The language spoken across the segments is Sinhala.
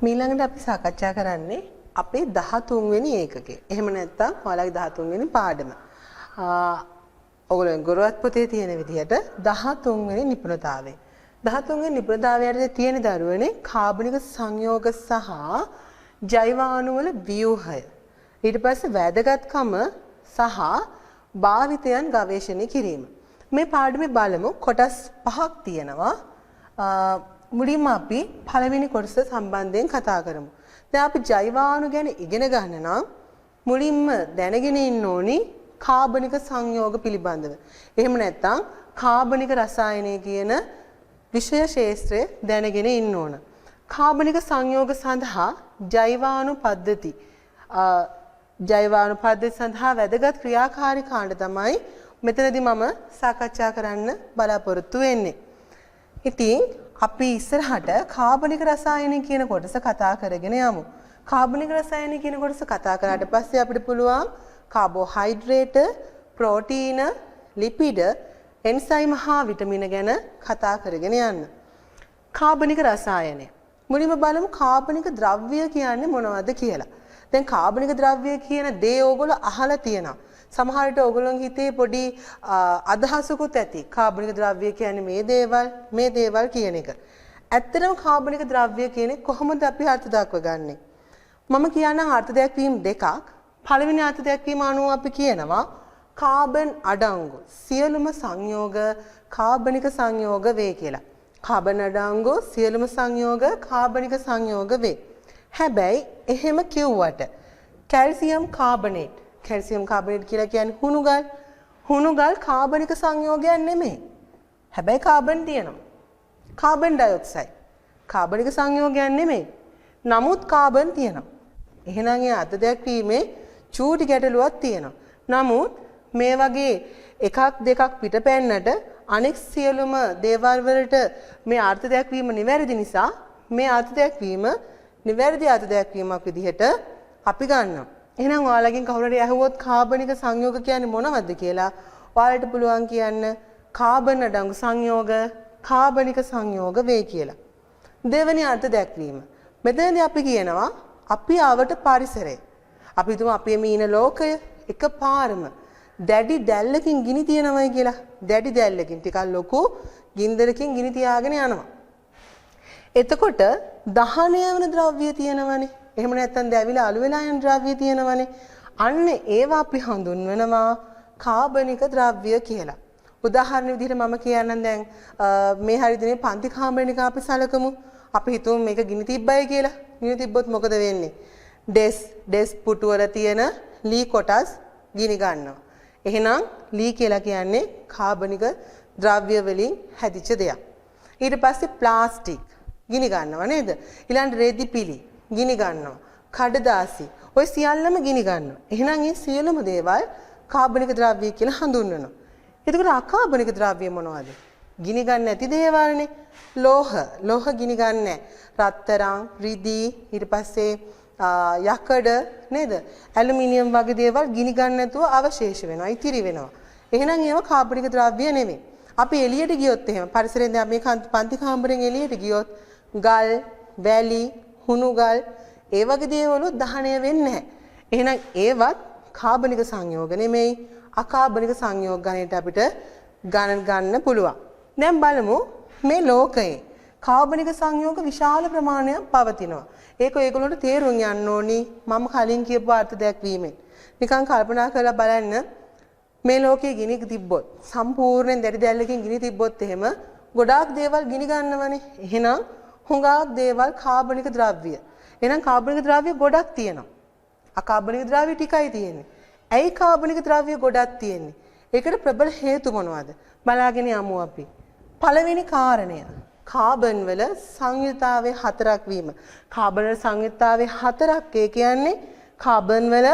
මීළඟට අපි සාකච්ඡා කරන්නේ අපේ 13 වෙනි ඒකකේ. එහෙම නැත්නම් ඔයාලගේ 13 වෙනි පාඩම. ඔයගොල්ලෝ ගොරවත් පොතේ තියෙන විදිහට 13 වෙනි නිපුණතාවය. 13 වෙනි නිපුණතාවයට තියෙන දරුවනේ කාබනික සංයෝග සහ ජෛවාණු වල ව්‍යුහය. ඊට පස්සේ වැදගත්කම සහ භාවිතයන් ගවේෂණය කිරීම. මේ පාඩමේ බලමු කොටස් 5ක් තියෙනවා. මුලින්ම අපි පළවෙනි කොටස සම්බන්ධයෙන් කතා කරමු. දැන් අපි ජෛවාණු ගැන ඉගෙන ගන්න නම් මුලින්ම දැනගෙන ඉන්න ඕනි කාබනික සංයෝග පිළිබඳව. එහෙම නැත්නම් කාබනික රසායනය කියන විෂය ශාස්ත්‍රය දැනගෙන ඉන්න ඕන. කාබනික සංයෝග සඳහා ජෛවාණු පද්ධති සඳහා වැදගත් ක්‍රියාකාරී කාණ්ඩ තමයි මෙතනදී මම සාකච්ඡා කරන්න බලාපොරොත්තු වෙන්නේ. ඉතින් අපි ඉස්සරහට කාබනික රසායන කියන කොටස කතා කරගෙන යමු. කාබනික රසායන කියන කොටස කතා කරාට පස්සේ අපිට පුළුවන් කාබෝහයිඩ්‍රේට, ප්‍රෝටීන, ලිපිඩ, එන්සයිම් හා විටමින ගැන කතා කරගෙන යන්න. කාබනික රසායනය. මුලින්ම බලමු කාබනික ද්‍රව්‍ය කියන්නේ මොනවද කියලා. දැන් කාබනික ද්‍රව්‍ය කියන දේ ඕගොල්ලෝ අහලා තියෙනවා. සමහර විට ඕගොල්ලෝගේ හිතේ පොඩි අදහසකුත් ඇති. කාබනික ද්‍රව්‍ය කියන්නේ මේ දේවල් කියන එක. ඇත්තටම කාබනික ද්‍රව්‍ය කියන්නේ කොහොමද අපි අර්ථ දක්වගන්නේ? මම කියන්නම් අර්ථ දැක්වීම් දෙකක්. පළවෙනි අර්ථ දැක්වීම අනුව අපි කියනවා කාබන් අඩංගු සියලුම සංයෝග කාබනික සංයෝග වේ කියලා. කාබන් අඩංගු සියලුම සංයෝග කාබනික සංයෝග වේ. හැබැයි එහෙම කිව්වට කැල්සියම් කාබනේට් කියලා කියන්නේ හුණුගල් කාබනික සංයෝගයක් නෙමෙයි. හැබැයි කාබන් තියෙනවා. කාබන් ඩයොක්සයිඩ් කාබනික සංයෝගයක් නෙමෙයි. නමුත් කාබන් තියෙනවා. එහෙනම් ඒ අර්ථ දැක්වීමේ චූටි ගැටලුවක් තියෙනවා. නමුත් මේ වගේ එකක් දෙකක් පිටපැන්නට අනෙක් සියලුම දේවල් වලට මේ අර්ථ දැක්වීම නිවැරදි නිසා මේ අර්ථ දැක්වීම නිවැරදි අර්ථ දැක්වීමක් විදිහට අපි ගන්නවා. එහෙනම් ඔයාලගෙන් කවුරු හරි අහුවොත් කාබනික සංයෝග කියන්නේ මොනවද කියලා ඔයාලට පුළුවන් කියන්න කාබන් අඩංගු සංයෝග කාබනික සංයෝග වේ කියලා. දෙවෙනි අර්ථ දැක්වීම. මෙතනදී අපි කියනවා අපි ආවට පරිසරය. අපි හිතමු අපි මේ ඉන ලෝකය එකපාරම දැඩි දැල්ලකින් ගිනි තියනවායි කියලා. දැඩි දැල්ලකින් ටිකක් ලොකු ගින්දරකින් ගිනි තියාගෙන යනවා. එතකොට දහනය වෙන ද්‍රව්‍ය තියෙනවනේ. එහෙම නැත්නම් දැවිලා අළු වෙලා යන ද්‍රව්‍ය තියෙනවනේ. අන්න ඒවා අපි හඳුන්වනවා කාබනික ද්‍රව්‍ය කියලා. උදාහරණ විදිහට මම කියන්නම් දැන් මේ හරි දිනේ පන්ති කාමරේක අපි සලකමු. අපි හිතමු මේක ගිනි තිබ්බයි කියලා. ගිනි තිබ්බොත් මොකද වෙන්නේ? ඩෙස් පුටු වල තියෙන ලී කොටස් ගිනි ගන්නවා. එහෙනම් ලී කියලා කියන්නේ කාබනික ද්‍රව්‍ය වලින් හැදිච්ච දෙයක්. ඊට පස්සේ ප්ලාස්ටික් ගිනි ගන්නවා නේද? ඊළඟ රෙදි පිලි ගිනි ගන්නවා. කඩදාසි ඔය සියල්ලම ගිනි ගන්නවා. එහෙනම් මේ සියලුම දේවල් කාබනික ද්‍රව්‍ය කියලා හඳුන්වනවා. එතකොට අකාබනික ද්‍රව්‍ය මොනවද? ගිනි ගන්න නැති දේවල්නේ. ලෝහ ගිනි ගන්න නැහැ. රත්තරන්, රිදී, ඊට පස්සේ යකඩ නේද? ඇලුමිනියම් වගේ දේවල් ගිනි ගන්න නැතුව අවශේෂ වෙනවා, ඉතිරි වෙනවා. එහෙනම් ඒවා කාබනික ද්‍රව්‍ය නෙමෙයි. අපි එළියට ගියොත් එහෙම පරිසරයෙන් දැන් මේ පන්ති කාමරෙන් එළියට ගියොත් ගල්, වැලි, හුණුගල් ඒ වගේ දේවල් දහනය වෙන්නේ නැහැ. එහෙනම් ඒවත් කාබනික සංයෝග නෙමෙයි. අකාබනික සංයෝග ගණයට අපිට ගන්න පුළුවන්. දැන් බලමු මේ ලෝකයේ කාබනික සංයෝග විශාල ප්‍රමාණයක් පවතිනවා. ඒක ඔයගොල්ලන්ට තේරුම් යන්න ඕනි මම කලින් කියපු අර්ථ දැක්වීමෙන්. නිකන් කල්පනා කරලා බලන්න මේ ලෝකයේ ගිනි තිබ්බොත් සම්පූර්ණයෙන් දැඩි දැල්ලකින් ගිනි තිබ්බොත් එහෙම ගොඩාක් දේවල් ගිනි ගන්නවනේ. එහෙනම් හුඟක් දේවල් කාබනික ද්‍රව්‍ය. එහෙනම් කාබනික ද්‍රව්‍ය ගොඩක් තියෙනවා. අකාබනික ද්‍රව්‍ය ටිකයි තියෙන්නේ. ඇයි කාබනික ද්‍රව්‍ය ගොඩක් තියෙන්නේ? ඒකට ප්‍රබල හේතු මොනවද? බලාගෙන යමු අපි. පළවෙනි කාරණය කාබන් වල සංයුතාවයේ හතරක් වීම. කාබන් වල සංයුතාවයේ හතරක් කියන්නේ කාබන් වල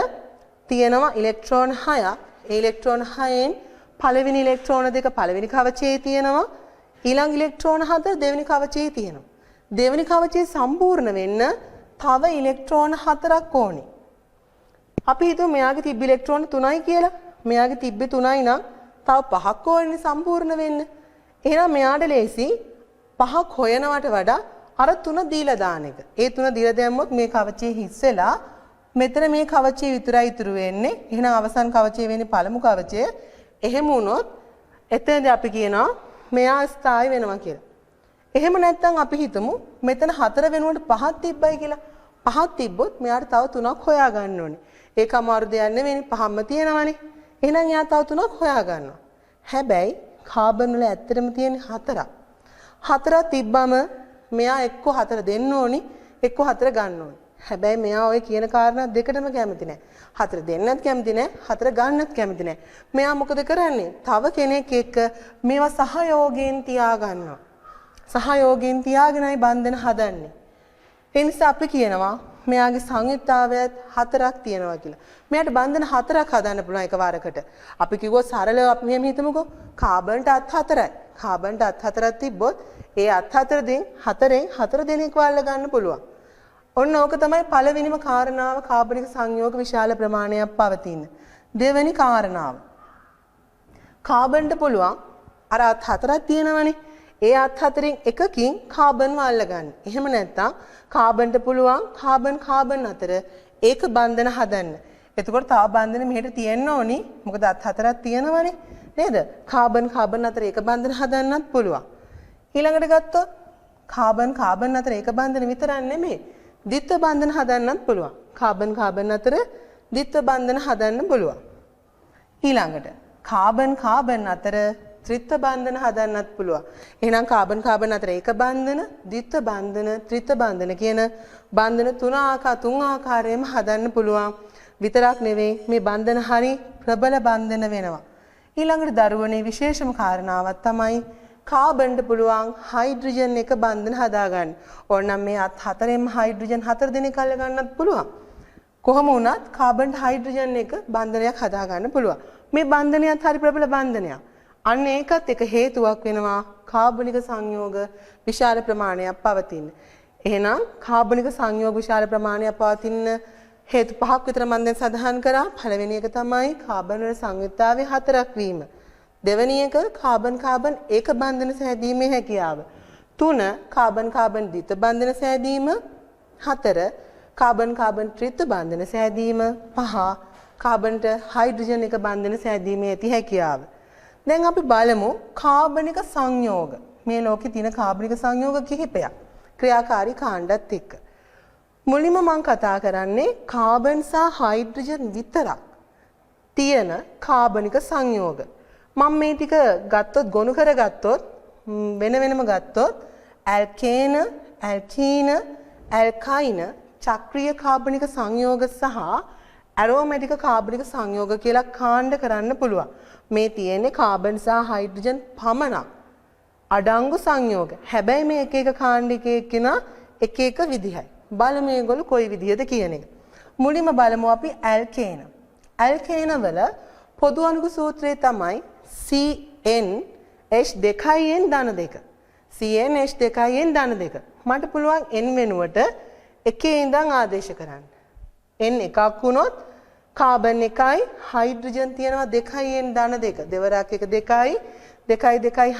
තියෙනවා ඉලෙක්ට්‍රෝන 6ක්. ඒ ඉලෙක්ට්‍රෝන 6න් පළවෙනි ඉලෙක්ට්‍රෝන දෙක පළවෙනි කවචයේ තියෙනවා. ඊළඟ ඉලෙක්ට්‍රෝන 4 දෙවෙනි කවචයේ තියෙනවා. දෙවෙනි කවචය සම්පූර්ණ වෙන්න තව ඉලෙක්ට්‍රෝන 4ක් ඕනේ. අපි හිතුව මෙයාගේ තිබ්බ ඉලෙක්ට්‍රෝන 3යි කියලා. මෙයාගේ තිබ්බේ 3යි නම් තව 5ක් ඕනේ සම්පූර්ණ වෙන්න. එහෙනම් මෙයාට ලේසි 5ක් හොයනවට වඩා අර තුන දීලා දාන එක. ඒ තුන දීලා දැම්මොත් මේ කවචේ හිස් වෙලා මෙතන මේ කවචේ විතරයි ඉතුරු වෙන්නේ. එහෙනම් අවසන් කවචේ වෙන්නේ පළමු කවචය. එහෙම වුණොත් එතනදී අපි කියනවා මෙයා ස්ථායි වෙනවා කියලා. එහෙම නැත්නම් අපි හිතමු මෙතන 4 වෙනුවට 5ක් තිබ්බයි කියලා. 5ක් තිබ්බොත් මෙයාට තව 3ක් හොයා ගන්න ඕනේ. ඒක අමාරු දෙයක් නෙවෙයි 5ක්ම තියෙනවනේ. එහෙනම් එයා තව 3ක් හොයා ගන්නවා. හැබැයි කාබන් වල ඇත්තටම තියෙන්නේ 4ක්. 4ක් තිබ්බම මෙයා එක්ක 4 දෙන්න ඕනි එක්ක 4 ගන්න ඕනි. හැබැයි මෙයා ඔය කියන කාරණා දෙකටම කැමති නැහැ. 4 දෙන්නත් කැමති නැහැ 4 ගන්නත් කැමති නැහැ. මෙයා මොකද කරන්නේ? තව කෙනෙක් එක්ක මේවා සහයෝගයෙන් තියා ගන්නවා. සහයෝගයෙන් තියාගෙනයි බන්ධන හදන්නේ. ඒ නිසා අපි කියනවා මෙයාගේ සංයුක්තාවයත් 4ක් තියෙනවා කියලා. මෙයාට බන්ධන 4ක් හදන්න පුළුවන් එකවරකට. අපි කිව්වොත් සරලව අපි මෙහෙම හිතමුකෝ. කාබන්ට අත් 4යි. කාබන්ට අත් 4ක් තිබ්බොත් ඒ අත් 4ෙන් 4 දෙනෙක් වල්ල ගන්න පුළුවන්. ඔන්න ඕක තමයි පළවෙනිම කාරණාව කාබනික සංයෝග විශාල ප්‍රමාණයක් පවතින. දෙවෙනි කාරණාව. කාබන්ට පුළුවන් අර අත් 4ක් තියෙනවනේ. ඒ අත් 4න් එකකින් කාබන් වල්ල ගන්න. එහෙම නැත්නම් කාබන්ට පුළුවන් කාබන් අතර ඒක බන්ධන හදන්න. එතකොට තව බන්ධන මෙහෙට තියෙන්න ඕනි. මොකද අත් 4ක් තියෙනවනේ. නේද? කාබන් අතර ඒක බන්ධන හදන්නත් පුළුවන්. ඊළඟට ගත්තොත් කාබන් අතර ඒක බන්ධන විතරක් නෙමෙයි. ද්විත්ව බන්ධන හදන්නත් පුළුවන්. කාබන් අතර ද්විත්ව බන්ධන හදන්න පුළුවන්. ඊළඟට කාබන් අතර ත්‍රිත්ව බන්ධන හදන්නත් පුළුවන්. එහෙනම් කාබන් අතර ඒක බන්ධන, ද්විත්ව බන්ධන, ත්‍රිත්ව බන්ධන කියන බන්ධන තුන ආකාරයෙන්ම හදන්න පුළුවන්. විතරක් නෙවෙයි මේ බන්ධන හරි ප්‍රබල බන්ධන වෙනවා. ඊළඟට දරුවනේ විශේෂම කාරණාවක් තමයි කාබන්ට පුළුවන් හයිඩ්‍රජන් එක බන්ධන හදාගන්න. ඕනනම් මේ අත් 4ෙන්ම හයිඩ්‍රජන් 4 දෙනෙක් අල්ල ගන්නත් පුළුවන්. කොහොම වුණත් කාබන්ට හයිඩ්‍රජන් එක බන්ධනයක් හදාගන්න පුළුවන්. මේ බන්ධනයත් හරි ප්‍රබල බන්ධනයක්. අන්න ඒකත් එක හේතුවක් වෙනවා කාබනික සංයෝග විශාල ප්‍රමාණයක් පවතින. එහෙනම් කාබනික සංයෝග විශාල ප්‍රමාණයක් පවතින හේතු 5ක් විතර මම දැන් සඳහන් කරා. පළවෙනි එක තමයි කාබන් වල සංයුක්තාවය 4ක් වීම. දෙවෙනි එක කාබන් ඒක බන්ධන සෑදීමේ හැකියාව. 3 කාබන් ද්විත්ව බන්ධන සෑදීම. 4 කාබන් ත්‍රිත්ව බන්ධන සෑදීම. 5 කාබන්ට හයිඩ්‍රජන් එක බන්ධන සෑදීමේ ඇති හැකියාව. දැන් අපි බලමු කාබනික සංයෝග. මේ ලෝකේ තියෙන කාබනික සංයෝග කිහිපයක්. ක්‍රියාකාරී කාණ්ඩත් එක්ක. මුලින්ම මම කතා කරන්නේ කාබන් සහ හයිඩ්‍රජන් විතරක් තියෙන කාබනික සංයෝග. මම මේ ටික ගත්තොත් ගොනු කරගත්තොත් වෙනම ගත්තොත් ඇල්කේන, ඇල්කීන, ඇල්කයින චක්‍රීය කාබනික සංයෝග සහ ඇරෝමැටික කාබනික සංයෝග කියලා කාණ්ඩ කරන්න පුළුවන්. මේ තියෙන්නේ කාබන් සහ හයිඩ්‍රජන් පමණක් අඩංගු සංයෝග. හැබැයි මේ එක කාණ්ඩිකයේ කෙන එක විදිහයි. බලමු මේගොල්ලෝ කොයි විදිහද කියන එක. මුලින්ම බලමු අපි ඇල්කේන. ඇල්කේන වල පොදු අණුක සූත්‍රය තමයි CnH2n ධන 2. CnH2n ධන 2. මට පුළුවන් n වෙනුවට එකේ ඉඳන් ආදේශ කරන්න. n එකක් වුණොත් කාබන් 1යි හයිඩ්‍රජන් තියෙනවා 2n ධන 2. දෙවරක් එක 2යි 2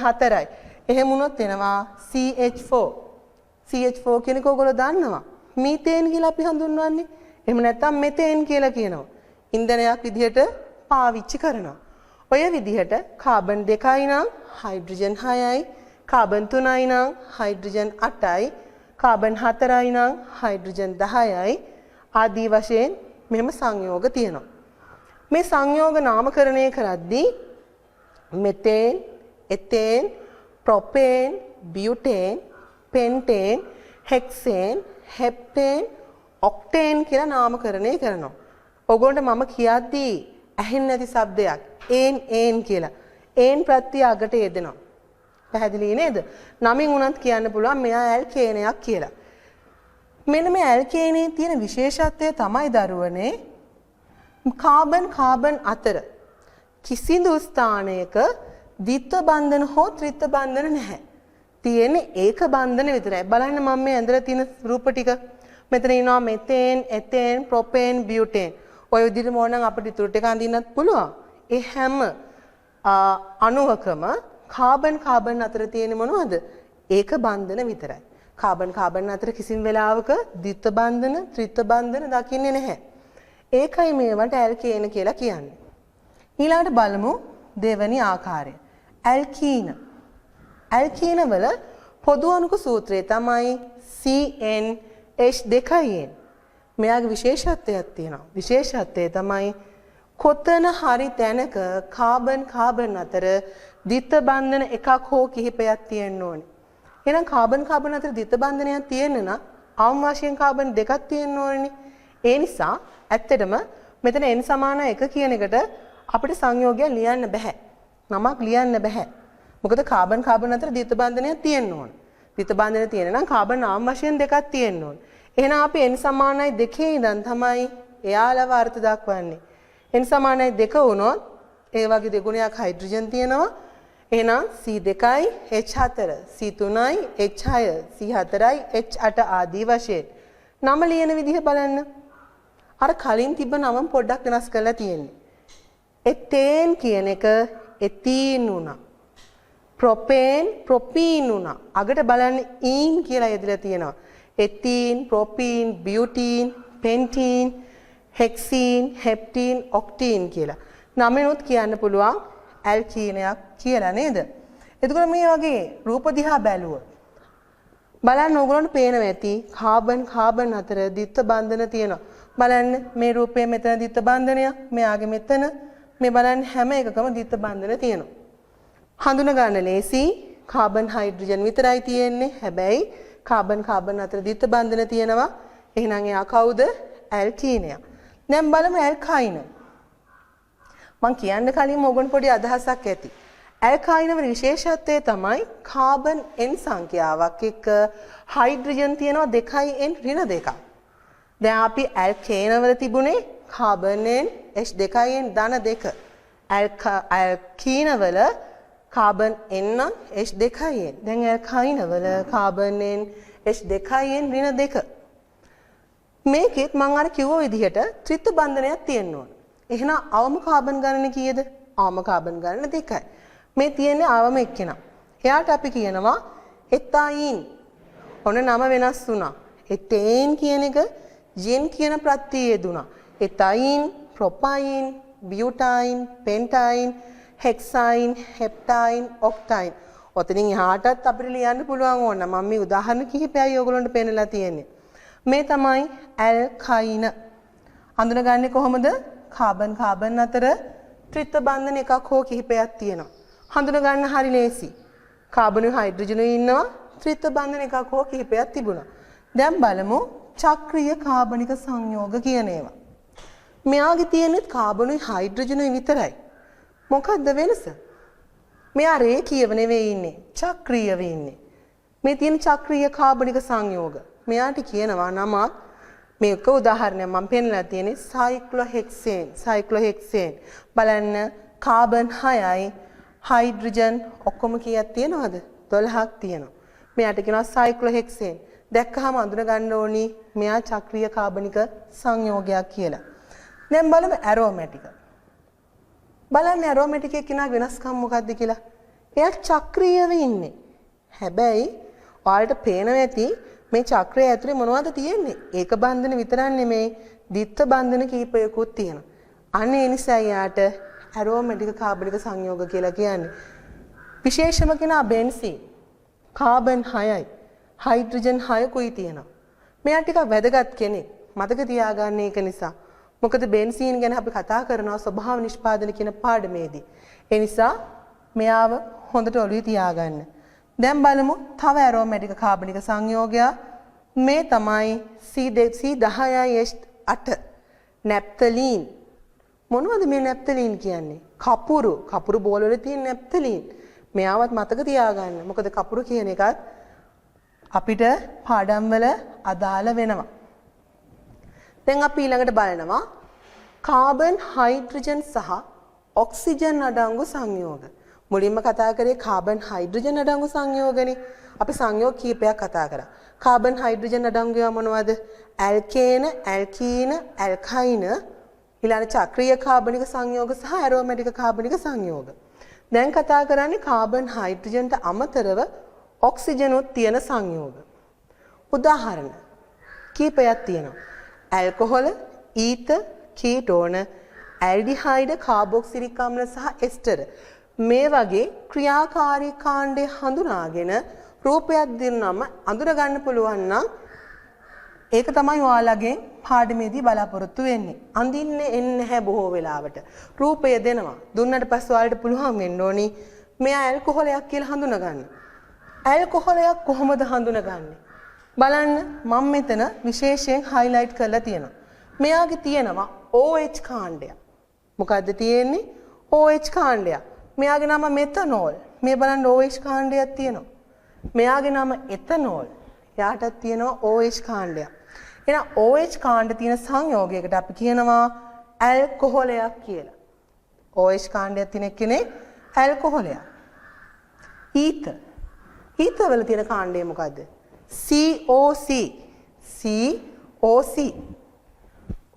4යි. එහෙම වුණොත් එනවා CH4. CH4 කියන එක ඔයගොල්ලෝ දන්නවා. මීතේන් කියලා අපි හඳුන්වන්නේ. එහෙම නැත්නම් මෙතේන් කියලා කියනවා. ඉන්ධනයක් විදිහට පාවිච්චි කරනවා. ඔය විදිහට කාබන් 2යි නම් හයිඩ්‍රජන් 6යි, කාබන් 3යි නම් හයිඩ්‍රජන් 8යි, කාබන් 4යි නම් හයිඩ්‍රජන් 10යි ආදී වශයෙන් මෙහෙම සංයෝග තියෙනවා. මේ සංයෝග නාමකරණය කරද්දී මෙතේන්, එතේන්, ප්‍රොපේන්, බියුටේන්, පෙන්ටේන්, හෙක්සේන්, හෙප්ටේන්, ඔක්ටේන් කියලා නාමකරණය කරනවා. ඔයගොල්ලන්ට මම කියද්දී ඇහෙන්නේ නැති શબ્දයක් ඒන් කියලා. ඒන් ප්‍රත්‍ය අගට යෙදෙනවා. පැහැදිලි නේද? නමින් උනත් කියන්න පුළුවන් මෙයා ඇල්කේනයක් කියලා. මෙන්න මේ ඇල්කේනයේ තියෙන විශේෂත්වය තමයි දරුවනේ කාබන් අතර කිසිදු ස්ථානයක ද්විත්ව බන්ධන හෝ ත්‍රිත්ව බන්ධන නැහැ. තියෙන්නේ ඒක බන්ධන විතරයි. බලන්න මම මේ ඇඳලා තියෙන රූප ටික. මෙතන ඉනවා මෙතේන්, එතේන්, ප්‍රොපේන්, බියුටේන්. ඔය විදිහට ඕනනම් අපිට ඉතුරු ටික අඳින්නත් පුළුවන්. ඒ හැම අණුවකම කාබන් අතර තියෙන්නේ මොනවද? ඒක බන්ධන විතරයි. කාබන් කාබන් අතර කිසිම වෙලාවක ද්විත්ව බන්ධන, ත්‍රිත්ව බන්ධන දකින්නේ නැහැ. ඒකයි මේවට ඇල්කේන කියලා කියන්නේ. ඊළඟට බලමු දෙවැනි ආකාරය. ඇල්කීන. ඇල්කීන වල පොදු අණුක සූත්‍රය තමයි CnH2n. මෙයාගේ විශේෂත්වයක් තියෙනවා. විශේෂත්වය තමයි කොතන හරි තැනක කාබන් කාබන් අතර ද්විත්ව බන්ධන එකක් හෝ කිහිපයක් තියෙන්න ඕනේ. එහෙනම් කාබන් කාබන් අතර ද්විත්ව බන්ධනයක් තියෙන්න නම් අවම වශයෙන් කාබන් දෙකක් තියෙන්න ඕනේ. ඒ නිසා ඇත්තටම මෙතන n සමාන 1 කියන එකට අපිට සංයෝගයක් ලියන්න බෑ. නමක් ලියන්න බෑ. මොකද කාබන් කාබන් අතර ද්විත්ව බන්ධනයක් තියෙන්න ඕන. ද්විත්ව බන්ධනය තියෙන නම් කාබන් අවම වශයෙන් දෙකක් තියෙන්න ඕන. එහෙනම් අපි n සමානයි 2 ඉඳන් තමයි එයාලව අර්ථ දක්වන්නේ. n සමානයි 2 වුණොත් ඒ වගේ දෙගුණයක් හයිඩ්‍රජන් තියෙනවා. එහෙනම් C2යි H4, C3යි H6, C4යි H8 ආදී වශයෙන්. නම ලියන විදිහ බලන්න. අර කලින් තිබ්බ නම පොඩ්ඩක් වෙනස් කරලා තියෙන්නේ. එතේන් කියන එක එතීන් වුණා. ප්‍රොපේන් ප්‍රොපීන් වුණා. අගට බලන්න ඊන් කියලා යෙදලා තියෙනවා. එතීන්, ප්‍රොපීන්, බියුටීන්, පෙන්ටීන්, හෙක්සීන්, හෙප්ටීන්, ඔක්ටීන් කියලා. නමෙනුත් කියන්න පුළුවන් ඇල්කීනයක් කියලා නේද? එතකොට මේ වගේ රූප දිහා බැලුවොත් බලන්න ඕගොල්ලන්ට පේනවා ඇති කාබන් කාබන් අතර ද්විත්ව බන්ධන තියෙනවා. බලන්න මේ රූපයේ මෙතන ද්විත්ව බන්ධනයක්, මෙයාගේ මෙතන මේ බලන්න හැම එකකම ද්විත්ව බන්ධන තියෙනවා. හඳුන ගන්න ලේසි කාබන් හයිඩ්‍රජන් විතරයි තියෙන්නේ. හැබැයි කාබන් කාබන් අතර ද්විත්ව බන්ධන තියෙනවා. එහෙනම් එයා කවුද? ඇල්කීනයක්. දැන් බලමු ඇල්කයින. මම කියන්න කලින් ඕගොල්ලන් පොඩි අදහසක් ඇති. ඇල්කයින වල විශේෂත්වය තමයි කාබන් n සංඛ්‍යාවක් එක්ක හයිඩ්‍රජන් තියෙනවා 2n ඍණ 2ක්. දැන් අපි ඇල්කේන වල තිබුණේ කාබන් n H2n ධන 2. ඇල්කීන වල කාබන් n නම් H2n. දැන් ඇල්කයින වල කාබන් n H2n ඍණ 2. මේකෙත් මම අර කිව්ව විදිහට ත්‍රිත්ව බන්ධනයක් තියෙන්න ඕන. එහෙනම් අවම කාබන් ගණන කීයද? අවම කාබන් ගණන 2යි. මේ තියෙන්නේ අවම එක්කෙනා. එයාට අපි කියනවා එතයින්. ඔන්න නම වෙනස් වුණා. එතේන් කියන එක ජෙන් කියන ප්‍රත්‍යය යෙදුණා. එතයින්, ප්‍රොපයින්, බියුටයින්, පෙන්ටයින්, හෙක්සයින්, හෙප්ටයින්, ඔක්ටයින්. ඔතනින් එහාටත් අපිට ලියන්න පුළුවන් ඕන. මම මේ උදාහරණ කිහිපයයි ඔයගොල්ලන්ට පෙන්නලා තියෙන්නේ. මේ තමයි ඇල්කයින. හඳුනගන්නේ කොහොමද? කාබන් කාබන් අතර ත්‍රිත්ව බන්ධන එකක් හෝ කිහිපයක් තියෙනවා. හඳුන ගන්න හරි ලේසි. කාබනුයි හයිඩ්‍රජනුයි ඉන්නවා. ත්‍රිත්ව බන්ධන එකක් හෝ කිහිපයක් තිබුණා. දැන් බලමු චක්‍රීය කාබනික සංයෝග කියන ඒවා. මෙයාගේ තියෙන්නේ කාබනුයි හයිඩ්‍රජනුයි විතරයි. මොකක්ද වෙනස? මෙයා රේඛීයව නෙවෙයි ඉන්නේ. චක්‍රීයව ඉන්නේ. මේ තියෙන චක්‍රීය කාබනික සංයෝග. මෙයාට කියනවා නමක් මේක උදාහරණයක් මම පෙන්නලා තියෙන්නේ සයික්ලෝහෙක්සේන්. සයික්ලෝහෙක්සේන්. බලන්න කාබන් 6යි හයිඩ්‍රජන් ඔක්කොම කීයක් තියෙනවද? 12ක් තියෙනවා. මෙයාට කියනවා සයික්ලෝහෙක්සේන්. දැක්කහම අඳුන ගන්න ඕනි මෙයා චක්‍රීය කාබනික සංයෝගයක් කියලා. දැන් බලමු ඇරෝමැටික. බලන්න ඇරෝමැටික් එක්කෙනා වෙනස්කම් මොකක්ද කියලා. එයා චක්‍රීයව ඉන්නේ. හැබැයි ඔයාලට පේනවා ඇති මේ චක්‍රය ඇතුලේ මොනවද තියෙන්නේ? ඒක බන්ධන විතරක් නෙමෙයි ද්විත්ව බන්ධන කීපයකුත් තියෙනවා. අන්න ඒ නිසා යාට ඇරෝමැටික් කාබනික සංයෝග කියලා කියන්නේ. විශේෂම කෙනා බෙන්සීන්. කාබන් 6යි හයිඩ්‍රජන් 6කුයි තියෙනවා. මෙයා ටිකක් වැදගත් කෙනෙක්. මතක තියාගන්න ඒක නිසා. මොකද බෙන්සීන් ගැන අපි කතා කරනවා ස්වභාව නිෂ්පාදන කියන පාඩමේදී. ඒ නිසා මෙයාව හොඳට ඔළුවේ තියාගන්න. දැන් බලමු තව ඇරෝමැටික් කාබනික සංයෝගයක්. මේ තමයි C10H8 නැප්තලීන්. මොනවද මේ නැප්තලීන් කියන්නේ? කපුරු. කපුරු බෝල වල තියෙන නැප්තලීන්. මෙයාවත් මතක තියාගන්න. මොකද කපුරු කියන එකත් අපිට පාඩම් වල අදාළ වෙනවා. දැන් අපි ඊළඟට බලනවා කාබන් හයිඩ්‍රජන් සහ ඔක්සිජන් අඩංගු සංයෝග. මුලින්ම කතා කරේ කාබන් හයිඩ්‍රජන් අඩංගු සංයෝගනේ. අපි සංයෝග කීපයක් කතා කරා. කාබන් හයිඩ්‍රජන් අඩංගු ඒවා මොනවද? ඇල්කේන, ඇල්කීන, ඇල්කයින, ඊළඟ චක්‍රීය කාබනික සංයෝග සහ ඇරෝමැටික් කාබනික සංයෝග. දැන් කතා කරන්නේ කාබන් හයිඩ්‍රජන්ට අමතරව ඔක්සිජනුත් තියෙන සංයෝග. උදාහරණ කීපයක් තියෙනවා. ඇල්කොහොල, ඊතර්, කීටෝන, ඇල්ඩිහයිඩ්, කාබොක්සිලික් අම්ල සහ එස්ටර් මේ වගේ ක්‍රියාකාරී කාණ්ඩය හඳුනාගෙන රූපයක් දිනුනම අඳුර ගන්න පුළුවන් නම් ඒක තමයි ඔයාලගේ පාඩමේදී බලාපොරොත්තු වෙන්නේ. අඳින්නේ එන්නේ නැහැ බොහෝ වෙලාවට. රූපය දෙනවා. දුන්නට පස්සේ ඔයාලට පුළුවන් වෙන්න ඕනි මෙයා ඇල්කොහොලයක් කියලා හඳුනා ගන්න. ඇල්කොහොලයක් කොහොමද හඳුනගන්නේ? බලන්න මම මෙතන විශේෂයෙන් highlight කරලා තියෙනවා. මෙයාගේ තියෙනවා OH කාණ්ඩය. මොකද්ද තියෙන්නේ? OH කාණ්ඩය. මෙයාගේ නම මෙතනෝල්. මේ බලන්න OH කාණ්ඩයක් තියෙනවා. මෙයාගේ නම එතනෝල්. එයාටත් තියෙනවා OH කාණ්ඩයක්. එහෙනම් OH කාණ්ඩ තියෙන සංයෝගයකට අපි කියනවා ඇල්කොහොලයක් කියලා. OH කාණ්ඩයක් තියෙන කෙනේ ඇල්කොහොලයක්. ඊතර්. ඊතර් වල තියෙන කාණ්ඩය මොකද්ද? COC. COC.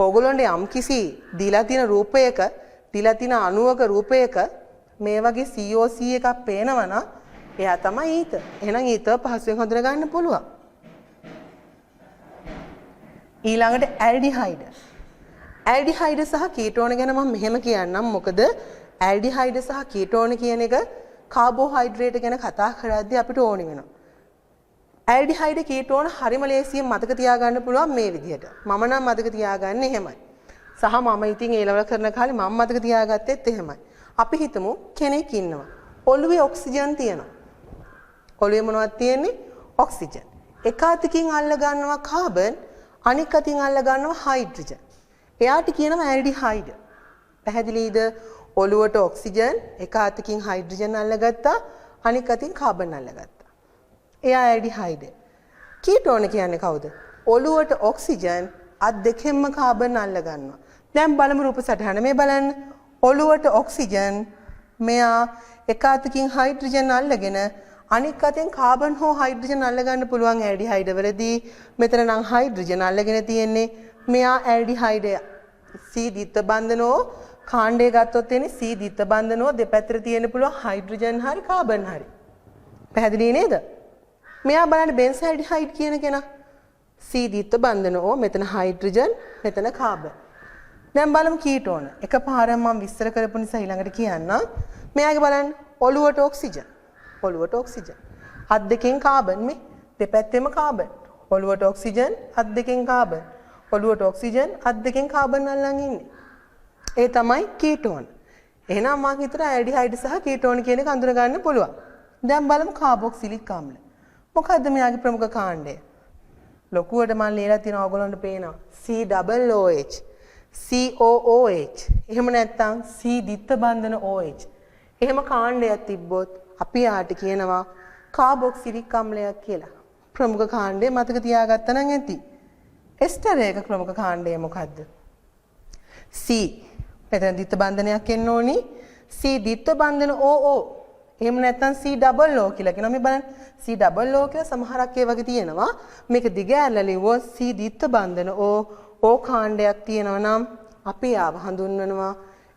ඕගොල්ලන්ට යම් කිසි දීලා තියෙන රූපයක, දීලා තියෙන අණුවක රූපයක මේ වගේ COC එකක් පේනවනම් එයා තමයි ඊතර්. එහෙනම් ඊතර් පහසුවෙන් හඳුනා ගන්න පුළුවන්. ඊළඟට ඇල්ඩිහයිඩ්. ඇල්ඩිහයිඩ් සහ කීටෝන ගැන මම මෙහෙම කියන්නම්. මොකද ඇල්ඩිහයිඩ් සහ කීටෝන කියන එක කාබෝහයිඩ්‍රේට් ගැන කතා කරද්දී අපිට ඕනි වෙනවා. ඇල්ඩිහයිඩ් කීටෝන හරිම ලේසියෙන් මතක තියාගන්න පුළුවන් මේ විදිහට. මම නම් මතක තියාගන්නේ එහෙමයි. සහ මම ඉතින් ඒ ලෙවල් කරන කාලේ මම මතක තියාගත්තෙත් එහෙමයි. අපි හිතමු කෙනෙක් ඉන්නවා. ඔළුවේ ඔක්සිජන් තියෙනවා. ඔළුවේ මොනවද තියෙන්නේ? ඔක්සිජන්. එක අතකින් අල්ල ගන්නවා කාබන්, අනික් අතින් අල්ල ගන්නවා හයිඩ්‍රජන්. එයාට කියනවා ඇල්ඩිහයිඩ්. පැහැදිලිද? ඔළුවට ඔක්සිජන්, එක අතකින් හයිඩ්‍රජන් අල්ලගත්තා, අනික් අතින් කාබන් අල්ලගත්තා. එයා ඇල්ඩිහයිඩ්. කීටෝන කියන්නේ කවුද? ඔළුවට ඔක්සිජන්, අත් දෙකෙන්ම කාබන් අල්ල ගන්නවා. දැන් බලමු රූප සටහන. මේ බලන්න. ඔළුවට ඔක්සිජන්, මෙයා එක අතකින් හයිඩ්‍රජන් අල්ලගෙන අනික් අතෙන් කාබන් හෝ හයිඩ්‍රජන් අල්ල ගන්න පුළුවන් ඇල්ඩිහයිඩ් වලදී. මෙතන නම් හයිඩ්‍රජන් අල්ලගෙන තියෙන්නේ. මෙයා ඇල්ඩිහයිඩය. C ද්විත්ව බන්ධනෝ කාණ්ඩය ගත්තොත් එන්නේ C ද්විත්ව බන්ධනෝ දෙපැත්තට තියෙන්න පුළුවන් හයිඩ්‍රජන් හරි කාබන් හරි. පැහැදිලි නේද? මෙයා බලන්න බෙන්සල්ඩිහයිඩ් කියන කෙනා. C ද්විත්ව බන්ධනෝ මෙතන හයිඩ්‍රජන්, මෙතන කාබන්. දැන් බලමු කීටෝන. එකපාරම මම විස්තර කරපු නිසා ඊළඟට කියන්නම්. මෙයාගේ බලන්න ඔළුවට ඔක්සිජන්. ඔළුවට ඔක්සිජන්. අත් දෙකෙන් කාබන් මේ දෙපැත්තෙම කාබන්. ඔළුවට ඔක්සිජන්, අත් දෙකෙන් කාබන්. ඔළුවට ඔක්සිජන්, අත් දෙකෙන් කාබන් අල්ලන් ඉන්නේ. ඒ තමයි කීටෝන. එහෙනම් මම හිතනවා ඇල්ඩිහයිඩ් සහ කීටෝන කියන එක අඳුර ගන්න පුළුවන්. දැන් බලමු කාබොක්සිලික් අම්ල. මොකද්ද මෙයාගේ ප්‍රමුඛ කාණ්ඩය? ලොකුවට මම ලියලා තියෙනවා ඔයගොල්ලන්ට පේනවා. COOH, COOH. එහෙම නැත්නම් C ද්විත්ව බන්ධන OH. එහෙම කාණ්ඩයක් තිබ්බොත් අපි යාට කියනවා කාබොක්සිලික් අම්ලයක් කියලා. ප්‍රමුඛ කාණ්ඩය මතක තියාගත්තා නම් ඇති. එස්ටර් එක ප්‍රමුඛ කාණ්ඩය මොකද්ද? C. මෙතන ද්විත්ව බන්ධනයක් එන්න ඕනි. C ද්විත්ව බන්ධන OO. එහෙම නැත්නම් C ඩබල් O කියලා කියනවා. මේ බලන්න C ඩබල් O කියලා සමහරක් ඒ වගේ තියෙනවා. මේක දිග ඇරලා ලිව්වොත් C ද්විත්ව බන්ධන O කාණ්ඩයක් තියෙනවා නම් අපි ආව හඳුන්වනවා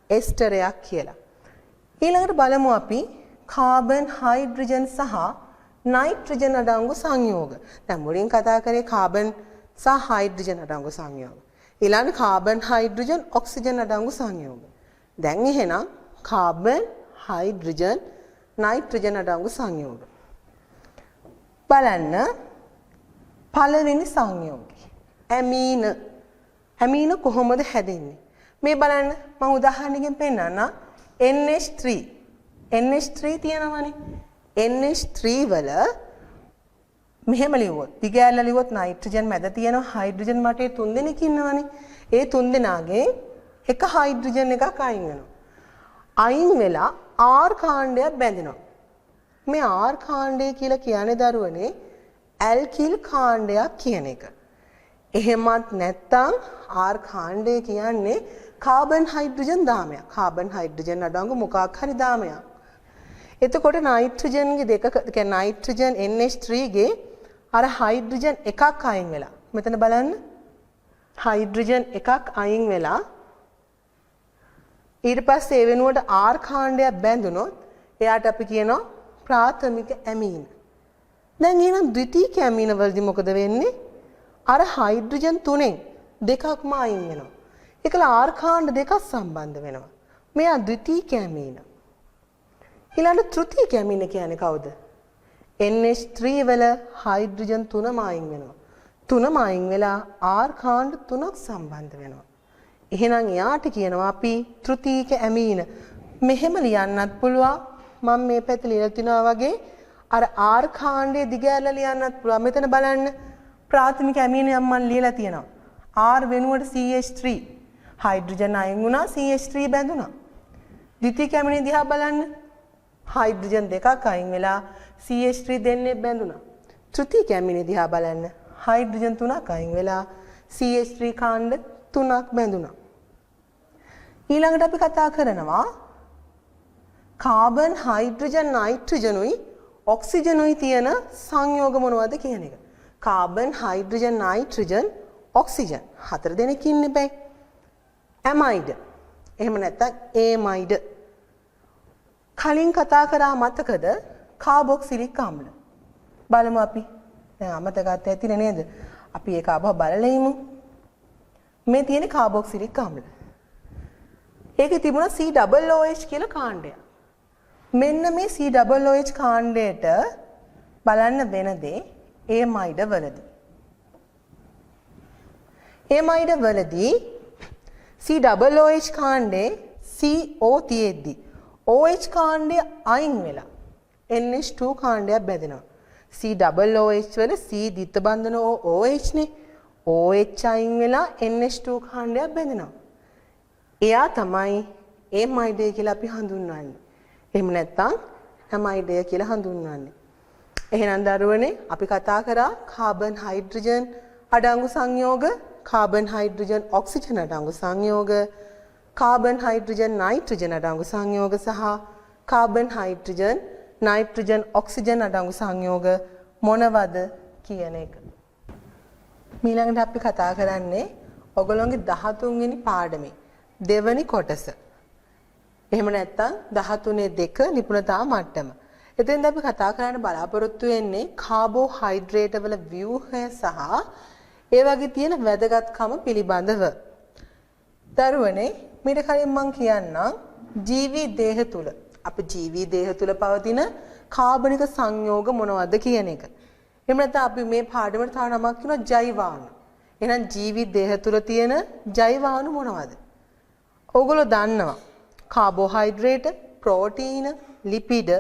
එස්ටරයක් කියලා. ඊළඟට බලමු අපි කාබන්, හයිඩ්‍රජන් සහ නයිට්‍රජන් අඩංගු සංයෝග. දැන් මුලින් කතා කරේ කාබන් සහ හයිඩ්‍රජන් අඩංගු සංයෝග. ඊළඟ කාබන්, හයිඩ්‍රජන්, ඔක්සිජන් අඩංගු සංයෝග. දැන් එහෙනම් කාබන්, හයිඩ්‍රජන්, නයිට්‍රජන් අඩංගු සංයෝග. බලන්න පළවෙනි සංයෝගය. ඇමීන. ඇමීන කොහොමද හැදෙන්නේ? මේ බලන්න මම උදාහරණයකින් පෙන්නන්නම්. NH3. NH3 තියෙනවනේ. NH3 වල මෙහෙම ලිව්වොත් දිගෑල්ල ලිව්වොත් නයිට්‍රජන් මැද තියෙනවා, හයිඩ්‍රජන් මටේ 3 දෙනෙක් ඉන්නවනේ. ඒ 3 දෙනාගෙන් එක හයිඩ්‍රජන් එකක් අයින් වෙනවා. අයින් වෙලා R කාණ්ඩයක් බැඳෙනවා. මේ R කාණ්ඩය කියලා කියන්නේ දරුවනේ ඇල්කිල් කාණ්ඩයක් කියන එක. එහෙමත් නැත්නම් R කාණ්ඩය කියන්නේ කාබන් හයිඩ්‍රජන් දාමයක්. කාබන් හයිඩ්‍රජන් අඩංගු මොකක් හරි දාමයක්. එතකොට නයිට්‍රජන්ගේ දෙක කියන්නේ නයිට්‍රජන් NH3 ගේ අර හයිඩ්‍රජන් එකක් අයින් වෙලා. මෙතන බලන්න. හයිඩ්‍රජන් එකක් අයින් වෙලා ඊට පස්සේ ඒ වෙනුවට R කාණ්ඩයක් බැඳුනොත් එයාට අපි කියනවා ප්‍රාථමික ඇමීන. දැන් එහෙනම් ද්විතීයික ඇමීන වලදී මොකද වෙන්නේ? අර හයිඩ්‍රජන් තුනෙන් දෙකක්ම අයින් වෙනවා. ඒකල ආර් කාණ්ඩ දෙකක් සම්බන්ධ වෙනවා. මෙයා ද්විතීයික ඇමීන. ඊළඟ තෘතීයික ඇමීන කියන්නේ කවුද? NH3 වල හයිඩ්‍රජන් තුනම අයින් වෙනවා. තුනම අයින් වෙලා ආර් කාණ්ඩ තුනක් සම්බන්ධ වෙනවා. එහෙනම් එයාට කියනවා අපි තෘතීයික ඇමීන. මෙහෙම ලියන්නත් පුළුවන්. මම මේ පැත්තේ ලියලා තිනවා වගේ අර ආර් කාණ්ඩයේ දිග ඇරලා ලියන්නත් පුළුවන්. මෙතන බලන්න ප්‍රාථමික ඇමීනයක් මම ලියලා තියෙනවා. R වෙනුවට CH3 හයිඩ්‍රජන් අයින් වුණා CH3 බැඳුණා. ද්විතීයික ඇමීන දිහා බලන්න. හයිඩ්‍රජන් දෙකක් අයින් වෙලා CH3 දෙන්නේ බැඳුණා. තෘතීයික ඇමීන දිහා බලන්න. හයිඩ්‍රජන් තුනක් අයින් වෙලා CH3 කාණ්ඩ තුනක් බැඳුණා. ඊළඟට අපි කතා කරනවා කාබන් හයිඩ්‍රජන් නයිට්‍රජනුයි ඔක්සිජනුයි තියෙන සංයෝග මොනවද කියන එක. කාබන් හයිඩ්‍රජන් නයිට්‍රජන් ඔක්සිජන් හතර දෙනෙක් ඉන්නේ බෑ. ඇමයිඩ් එහෙම නැත්නම් ඒමයිඩ්. කලින් කතා කරා මතකද කාබොක්සිලික් ආම්ල. බලමු අපි. දැන් අමතකත් ඇතිනේ නේද? අපි ඒක ආපහු බලලා ඉමු. මේ තියෙන කාබොක්සිලික් ආම්ල. ඒකේ තිබුණා COOH කියලා කාණ්ඩයක්. මෙන්න මේ COOH කාණ්ඩයට බලන්න වෙන දේ ඒමයිඩ වලදී. ඒමයිඩ වලදී COOH කාණ්ඩේ CO තියෙද්දි OH කාණ්ඩය අයින් වෙලා NH2 කාණ්ඩයක් බැඳෙනවා. COOH වල C දිත්ත බන්ධන OH නේ. OH අයින් වෙලා NH2 කාණ්ඩයක් බැඳෙනවා. එයා තමයි ඒමයිඩය කියලා අපි හඳුන්වන්නේ. එහෙම නැත්නම් ඇමයිඩය කියලා හඳුන්වන්නේ. එහෙනම් දරුවනේ අපි කතා කරා කාබන් හයිඩ්‍රජන් අඩංගු සංයෝග, කාබන් හයිඩ්‍රජන් ඔක්සිජන් අඩංගු සංයෝග, කාබන් හයිඩ්‍රජන් නයිට්‍රජන් අඩංගු සංයෝග සහ කාබන් හයිඩ්‍රජන් නයිට්‍රජන් ඔක්සිජන් අඩංගු සංයෝග මොනවද කියන එක. ඊළඟට අපි කතා කරන්නේ ඔයගොල්ලෝගේ 13 වෙනි පාඩමේ දෙවනි කොටස. එහෙම නැත්නම් 13.2 නිපුණතා මට්ටම. එතෙන්ද අපි කතා කරන්න බලාපොරොත්තු වෙන්නේ කාබෝහයිඩ්‍රේට් වල ව්‍යුහය සහ ඒ වගේ තියෙන වැදගත්කම පිළිබඳව. දරුවනේ මීට කලින් මම කියන්නම් ජීවි දේහ තුල අපේ ජීවි දේහ තුල පවතින කාබනික සංයෝග මොනවද කියන එක. එහෙම නැත්නම් අපි මේ පාඩමට තව නමක් කියනවා ජෛවාණු. එහෙනම් ජීවි දේහ තුල තියෙන ජෛවාණු මොනවද? ඕගොල්ලෝ දන්නවා. කාබෝහයිඩ්‍රේට්, ප්‍රෝටීන, ලිපිඩ,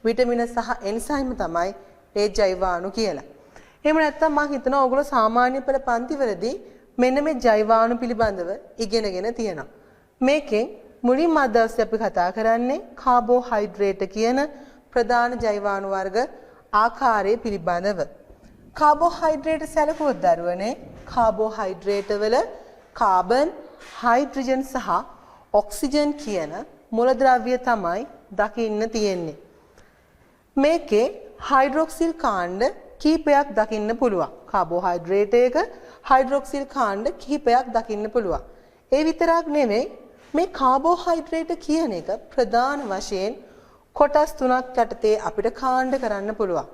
විටමින සහ එන්සයිම් තමයි ඒ ජෛවාණු කියලා. එහෙම නැත්නම් මම හිතනවා ඕගොල්ලෝ සාමාන්‍ය පෙළ පන්තිවලදී මෙන්න මේ ජෛවාණු පිළිබඳව ඉගෙනගෙන තියෙනවා. මේකෙන් මුලින්ම අද දවසේ අපි කතා කරන්නේ කාබෝහයිඩ්‍රේට් කියන ප්‍රධාන ජෛවාණු වර්ග ආකාරය පිළිබඳව. කාබෝහයිඩ්‍රේට් සැලකුවොත් දරුවනේ කාබෝහයිඩ්‍රේට් වල කාබන්, හයිඩ්‍රජන් සහ ඔක්සිජන් කියන මූලද්‍රව්‍ය තමයි දකින්න තියෙන්නේ. මේකේ හයිඩ්‍රොක්සිල් කාණ්ඩ කිහිපයක් දකින්න පුළුවන්. කාබෝහයිඩ්‍රේට් එක හයිඩ්‍රොක්සිල් කාණ්ඩ කිහිපයක් දකින්න පුළුවන්. ඒ විතරක් නෙමෙයි මේ කාබෝහයිඩ්‍රේට් කියන එක ප්‍රධාන වශයෙන් කොටස් තුනක් යටතේ අපිට කාණ්ඩ කරන්න පුළුවන්.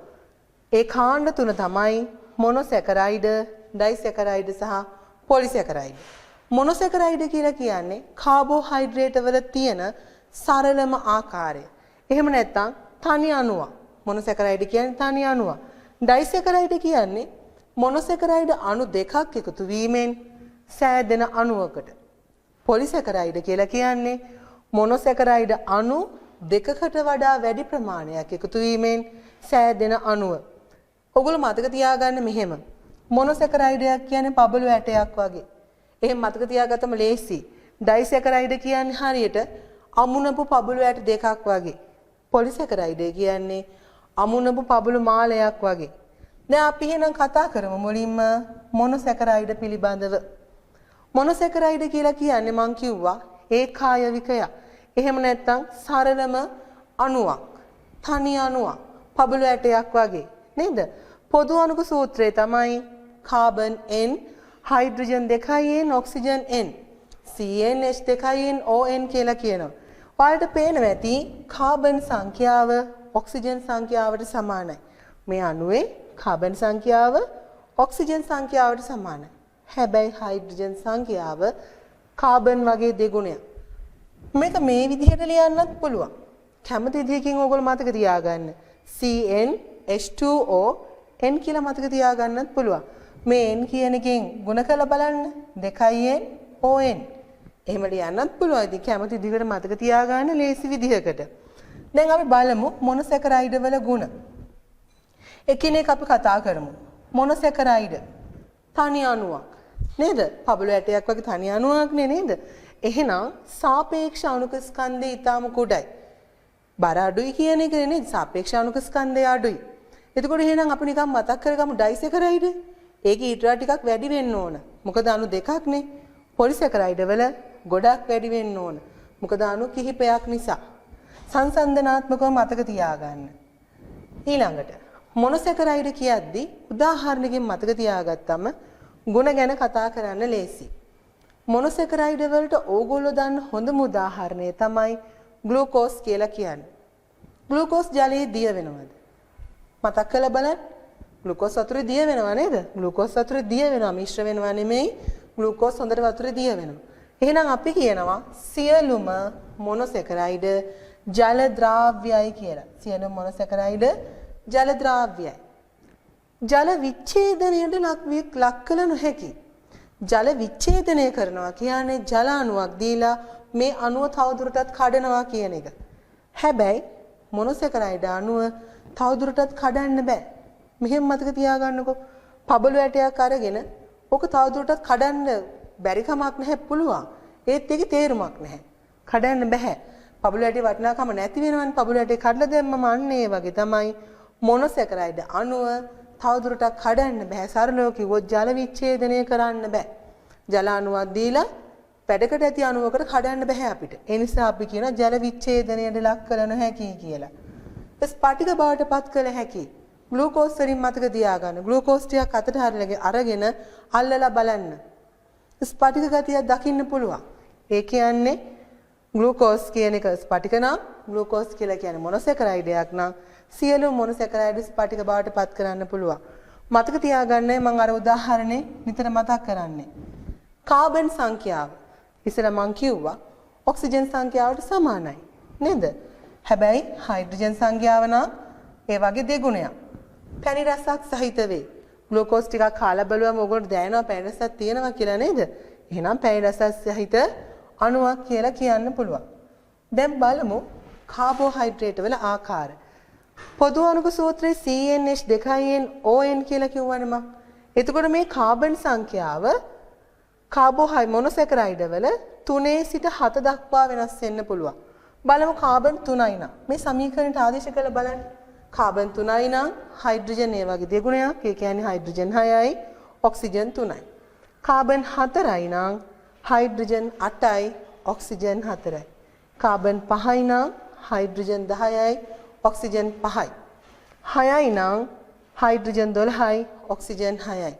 ඒ කාණ්ඩ තුන තමයි මොනොසැකරයිඩ්, ඩයිසැකරයිඩ් සහ පොලිසැකරයිඩ්. මොනොසැකරයිඩ් කියලා කියන්නේ කාබෝහයිඩ්‍රේට් වල තියෙන සරලම ආකාරය. එහෙම නැත්නම් තනි අණුවක්. මොනොසැකරයිඩ් කියන්නේ තනි අණුවක්. ඩයිසැකරයිඩ් කියන්නේ මොනොසැකරයිඩ් අණු දෙකක් එකතු වීමෙන් සෑදෙන අණුවකට. පොලිසැකරයිඩ් කියලා කියන්නේ මොනොසැකරයිඩ් අණු දෙකකට වඩා වැඩි ප්‍රමාණයක් එකතු වීමෙන් සෑදෙන අණුව. ඔයගොල්ලෝ මතක තියාගන්න මෙහෙම. මොනොසැකරයිඩයක් කියන්නේ පබළු ඇටයක් වගේ. එහෙම මතක තියාගත්තම ලේසි. ඩයිසැකරයිඩ් කියන්නේ හරියට අමුණපු පබළු ඇට දෙකක් වගේ. පොලිසැකරයිඩ් කියන්නේ අමුණපු පබළු මාලයක් වගේ. දැන් අපි එහෙනම් කතා කරමු මුලින්ම මොනොසැකරයිඩ් පිළිබඳව. මොනොසැකරයිඩ් කියලා කියන්නේ මං කිව්වා ඒකායවිකයක්. එහෙම නැත්නම් සරලම අණුවක්. තනි අණුවක්. පබළු ඇටයක් වගේ. නේද? පොදු අණුක සූත්‍රය තමයි carbon N, hydrogen 2N, oxygen N. CnH2n ON කියලා කියනවා. ඔයාලට පේනවා ඇති කාබන් සංඛ්‍යාව ඔක්සිජන් සංඛ්‍යාවට සමානයි. මේ අණුවේ කාබන් සංඛ්‍යාව ඔක්සිජන් සංඛ්‍යාවට සමානයි. හැබැයි හයිඩ්‍රජන් සංඛ්‍යාව කාබන් වගේ දෙගුණයක්. මේක මේ විදිහට ලියන්නත් පුළුවන්. කැමති විදිහකින් ඕගොල්ලෝ මතක තියාගන්න. CN H2O N කියලා මතක තියාගන්නත් පුළුවන්. මේ N කියන එකෙන් ගුණ කරලා බලන්න. 2N ON. එහෙම ලියන්නත් පුළුවන්. ඉතින් කැමති විදිහකට මතක තියාගන්න ලේසි විදිහකට. දැන් අපි බලමු මොනොසැකරයිඩ් වල ගුණ. එකිනෙක අපි කතා කරමු. මොනොසැකරයිඩ් තනි අණුවක් නේද? පබළු ඇටයක් වගේ තනි අණුවක් නේද? එහෙනම් සාපේක්ෂ අණුක ස්කන්ධය ඊටාම කුඩයි. බර අඩුයි කියන එක නේද? සාපේක්ෂ අණුක ස්කන්ධය අඩුයි. එතකොට එහෙනම් අපි නිකන් මතක් කරගමු ඩයිසැකරයිඩ්. ඒකේ ඊට වඩා ටිකක් වැඩි වෙන්න ඕන. මොකද අණු දෙකක් නේ. පොලිසැකරයිඩ් වල ගොඩක් වැඩි වෙන්න ඕන. මොකද අණු කිහිපයක් නිසා. සංසන්දනාත්මකව මතක තියාගන්න. ඊළඟට මොනොසැකරයිඩ් කියද්දි උදාහරණකින් මතක තියාගත්තම ගුණ ගැන කතා කරන්න ලේසි. මොනොසැකරයිඩ් වලට ඕගොල්ලෝ දන්න හොඳම උදාහරණය තමයි ග්ලූකෝස් කියලා කියන්නේ. ග්ලූකෝස් ජලයේ දිය වෙනවද? මතක් කරලා බලන්න. ග්ලූකෝස් වතුරේ දිය වෙනවා නේද? ග්ලූකෝස් වතුරේ දිය වෙනවා මිශ්‍ර වෙනවා නෙමෙයි. ග්ලූකෝස් හොඳට වතුරේ දිය වෙනවා. එහෙනම් අපි කියනවා සියලුම මොනොසැකරයිඩ් ජල ද්‍රාව්‍යයි කියලා. සියලුම මොනොසැකරයිඩ් ජල ද්‍රාව්‍යයි. ජල විච්ඡේදනයට ලක් කළ නොහැකි. ජල විච්ඡේදනය කරනවා කියන්නේ ජල අණුවක් දීලා මේ අණුව තවදුරටත් කඩනවා කියන එක. හැබැයි මොනොසැකරයිඩ් අණුව තවදුරටත් කඩන්න බෑ. මෙහෙම මතක තියාගන්නකෝ. පබළු ඇටයක් අරගෙන ඔක තවදුරටත් කඩන්න බැරි කමක් නැහැ පුළුවන්. ඒත් ඒකේ තේරුමක් නැහැ. කඩන්න බෑ. පබළු ඇටේ වටිනාකම නැති වෙනවනේ. පබළු ඇටේ කඩලා දැම්මම අන්න ඒ වගේ තමයි මොනොසැකරයිඩ් අණුව තවදුරටත් කඩන්න බෑ. සරලව කිව්වොත් ජල විච්ඡේදනය කරන්න බෑ. ජල අණුවක් දීලා පැඩකට ඇති අණුවකට කඩන්න බෑ අපිට. ඒ නිසා අපි කියන ජල විච්ඡේදනයට ලක් කළ නොහැකි කියලා. ස්පටික බවට පත් කළ හැකි. ග්ලූකෝස් වලින් මතක තියාගන්න. ග්ලූකෝස් ටිකක් අතට අරගෙන අල්ලලා බලන්න. ස්පටික ගතිය දකින්න පුළුවන්. ඒ කියන්නේ ග්ලූකෝස් කියන එක ස්පටික නම් ග්ලූකෝස් කියලා කියන්නේ මොනොසැකරයිඩයක් නම් සියලු මොනොසැකරයිඩ් ස්පටික බවට පත් කරන්න පුළුවන්. මතක තියාගන්න මම අර උදාහරණේ නිතර මතක් කරන්නේ. කාබන් සංඛ්‍යාව ඉතින් මම කිව්වා ඔක්සිජන් සංඛ්‍යාවට සමානයි නේද? හැබැයි හයිඩ්‍රජන් සංඛ්‍යාව නම් ඒ වගේ දෙගුණයක්. පැණි රසක් සහිත වේ. ග්ලූකෝස් ටිකක් කාලා බලුවම ඔයගොල්ලෝ දැනෙනවා පැණි රසක් තියෙනවා කියලා නේද? එහෙනම් පැණි රසක් සහිත අණුවක් කියලා කියන්න පුළුවන්. දැන් බලමු කාබෝහයිඩ්‍රේට් වල ආකාර. පොදු අණුක සූත්‍රයේ CnH2n කියලා කිව්වනේ මම. එතකොට මේ කාබන් සංඛ්‍යාව මොනොසැකරයිඩ් වල 3 සිට 7 දක්වා වෙනස් වෙන්න පුළුවන්. බලමු කාබන් 3යි නම් මේ සමීකරණයට ආදේශ කරලා බලන්න. කාබන් 3යි නම් හයිඩ්‍රජන් ඒ වගේ දෙගුණයක්. ඒ කියන්නේ හයිඩ්‍රජන් 6යි ඔක්සිජන් 3යි. කාබන් 4යි නම් හයිඩ්‍රජන් 8යි ඔක්සිජන් 4යි. කාබන් 5යි නම් හයිඩ්‍රජන් 10යි ඔක්සිජන් 5යි. 6යි නම් හයිඩ්‍රජන් 12යි ඔක්සිජන් 6යි.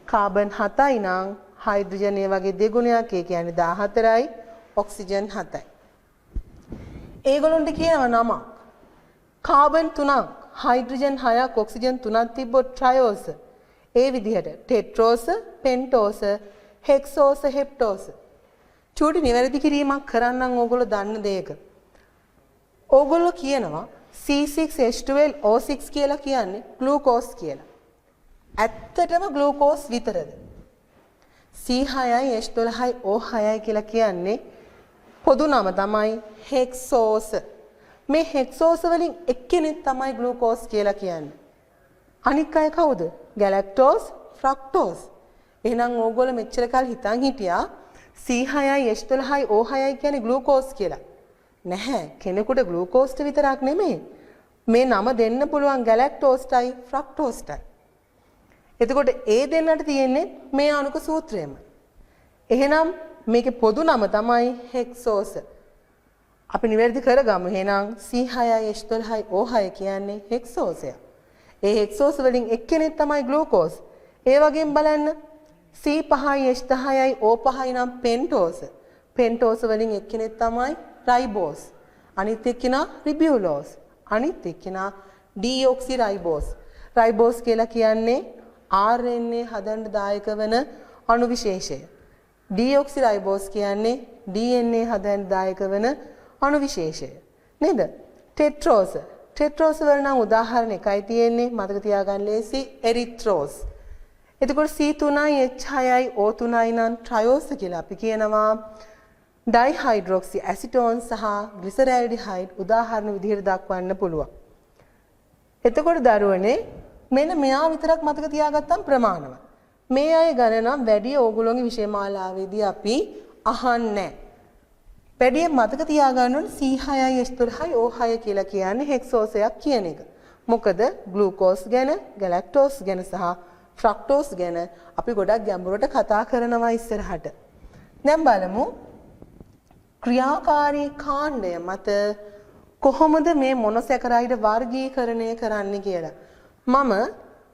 කාබන් 7යි නම් හයිඩ්‍රජන් ඒ වගේ දෙගුණයක්. ඒ කියන්නේ 14යි ඔක්සිජන් 7යි. ඒගොල්ලන්ට කියනවා නම කාබන් 3ක් හයිඩ්‍රජන් 6ක් ඔක්සිජන් 3ක් තිබ්බොත් ට්‍රයෝස. ඒ විදිහට ටෙට්‍රෝස, පෙන්ටෝස, හෙක්සෝස, හෙප්ටෝස. චූටි නිවැරදි කිරීමක් කරන්නම් ඕගොල්ලෝ දන්න දෙයක. ඕගොල්ලෝ කියනවා C6H12O6 කියලා කියන්නේ ග්ලූකෝස් කියලා. ඇත්තටම ග්ලූකෝස් විතරද? C6යි H12යි O6යි කියලා කියන්නේ පොදු නම තමයි හෙක්සෝස. මේ හෙක්සෝස වලින් එක්කෙනෙක් තමයි ග්ලූකෝස් කියලා කියන්නේ. අනික් අය කවුද? ගැලැක්ටෝස්, ෆ්‍රක්ටෝස්. එහෙනම් ඕගොල්ලෝ මෙච්චර කල් හිතන් හිටියා C6යි H12යි O6යි කියන්නේ ග්ලූකෝස් කියලා. නැහැ. කෙනෙකුට ග්ලූකෝස්ට විතරක් නෙමෙයි. මේ නම දෙන්න පුළුවන් ගැලැක්ටෝස්ටයි ෆ්‍රක්ටෝස්ටයි. එතකොට ඒ දෙන්නට තියෙන්නේ මේ අණුක සූත්‍රයම. එහෙනම් මේකේ පොදු නම තමයි හෙක්සෝස. අපි නිවැරදි කරගමු. එහෙනම් C6යි H12යි O6 කියන්නේ හෙක්සෝසය. ඒ හෙක්සෝස වලින් එක්කෙනෙක් තමයි ග්ලූකෝස්. ඒ වගේම බලන්න C5යි H10යි O5යි නම් පෙන්ටෝස. පෙන්ටෝස වලින් එක්කෙනෙක් තමයි රයිබෝස්. අනිත් එක්කෙනා රිබියුලෝස්. අනිත් එක්කෙනා ඩීऑක්සි රයිබෝස්. රයිබෝස් කියලා කියන්නේ RNA හදන්න දායක වෙන අණු විශේෂය. ඩීऑක්සිරයිබෝස් කියන්නේ DNA හදන්න දායක වෙන අණු විශේෂය. නේද? ටෙට්‍රෝස්. ටෙට්‍රෝස් වල නම් උදාහරණ එකයි තියෙන්නේ. මතක තියාගන්න ලේසි. එරිත්‍රෝස්. එතකොට C3යි H6යි O3යි නම් ට්‍රයෝස් කියලා අපි කියනවා. ඩයිහයිඩ්‍රොක්සි ඇසිටෝන් සහ ග්ලිසරැල්ඩිහයිඩ් උදාහරණ විදිහට දක්වන්න පුළුවන්. එතකොට දරුවනේ මෙන්න මෙයා විතරක් මතක තියාගත්තම් ප්‍රමාණවත්. මේ අය ගැන නම් වැඩි ඕගොල්ලෝගේ විෂය මාලාවේදී අපි අහන්නේ. වැඩි මතක තියාගන්න ඕනේ C6යි H3යි O6 කියලා කියන්නේ හෙක්සෝසයක් කියන එක. මොකද ග්ලූකෝස් ගැන, ගැලැක්ටෝස් ගැන සහ ෆ්‍රක්ටෝස් ගැන අපි ගොඩක් ගැඹුරට කතා කරනවා ඉස්සරහට. දැන් බලමු ක්‍රියාකාරී කාණ්ඩය මත කොහොමද මේ මොනොසැකරයිඩ් වර්ගීකරණය කරන්න කියලා. මම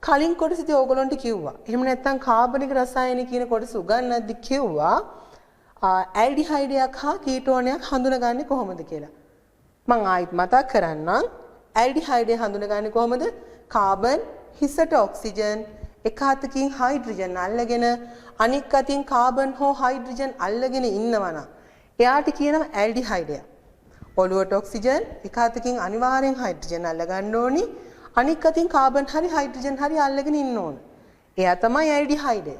කලින් කොටසදී ඕගොල්ලන්ට කිව්වා. එහෙම නැත්නම් කාබනික රසායනික කියන කොටස උගන්වද්දි කිව්වා ඇල්ඩිහයිඩයක් හා කීටෝනයක් හඳුනගන්නේ කොහොමද කියලා. මම ආයිත් මතක් කරන්නම්. ඇල්ඩිහයිඩය හඳුනගන්නේ කොහොමද? කාබන් හිසට ඔක්සිජන් එක අතකින් හයිඩ්‍රජන් අල්ලගෙන අනික් අතින් කාබන් හෝ හයිඩ්‍රජන් අල්ලගෙන ඉන්නවනම් එයාට කියනවා ඇල්ඩිහයිඩය. ඔළුවට ඔක්සිජන් එක අතකින් අනිවාර්යෙන් හයිඩ්‍රජන් අල්ල ගන්න ඕනි. අනික් අතින් කාබන් හරි හයිඩ්‍රජන් හරි අල්ලගෙන ඉන්න ඕන. එයා තමයි ඇල්ඩිහයිඩය.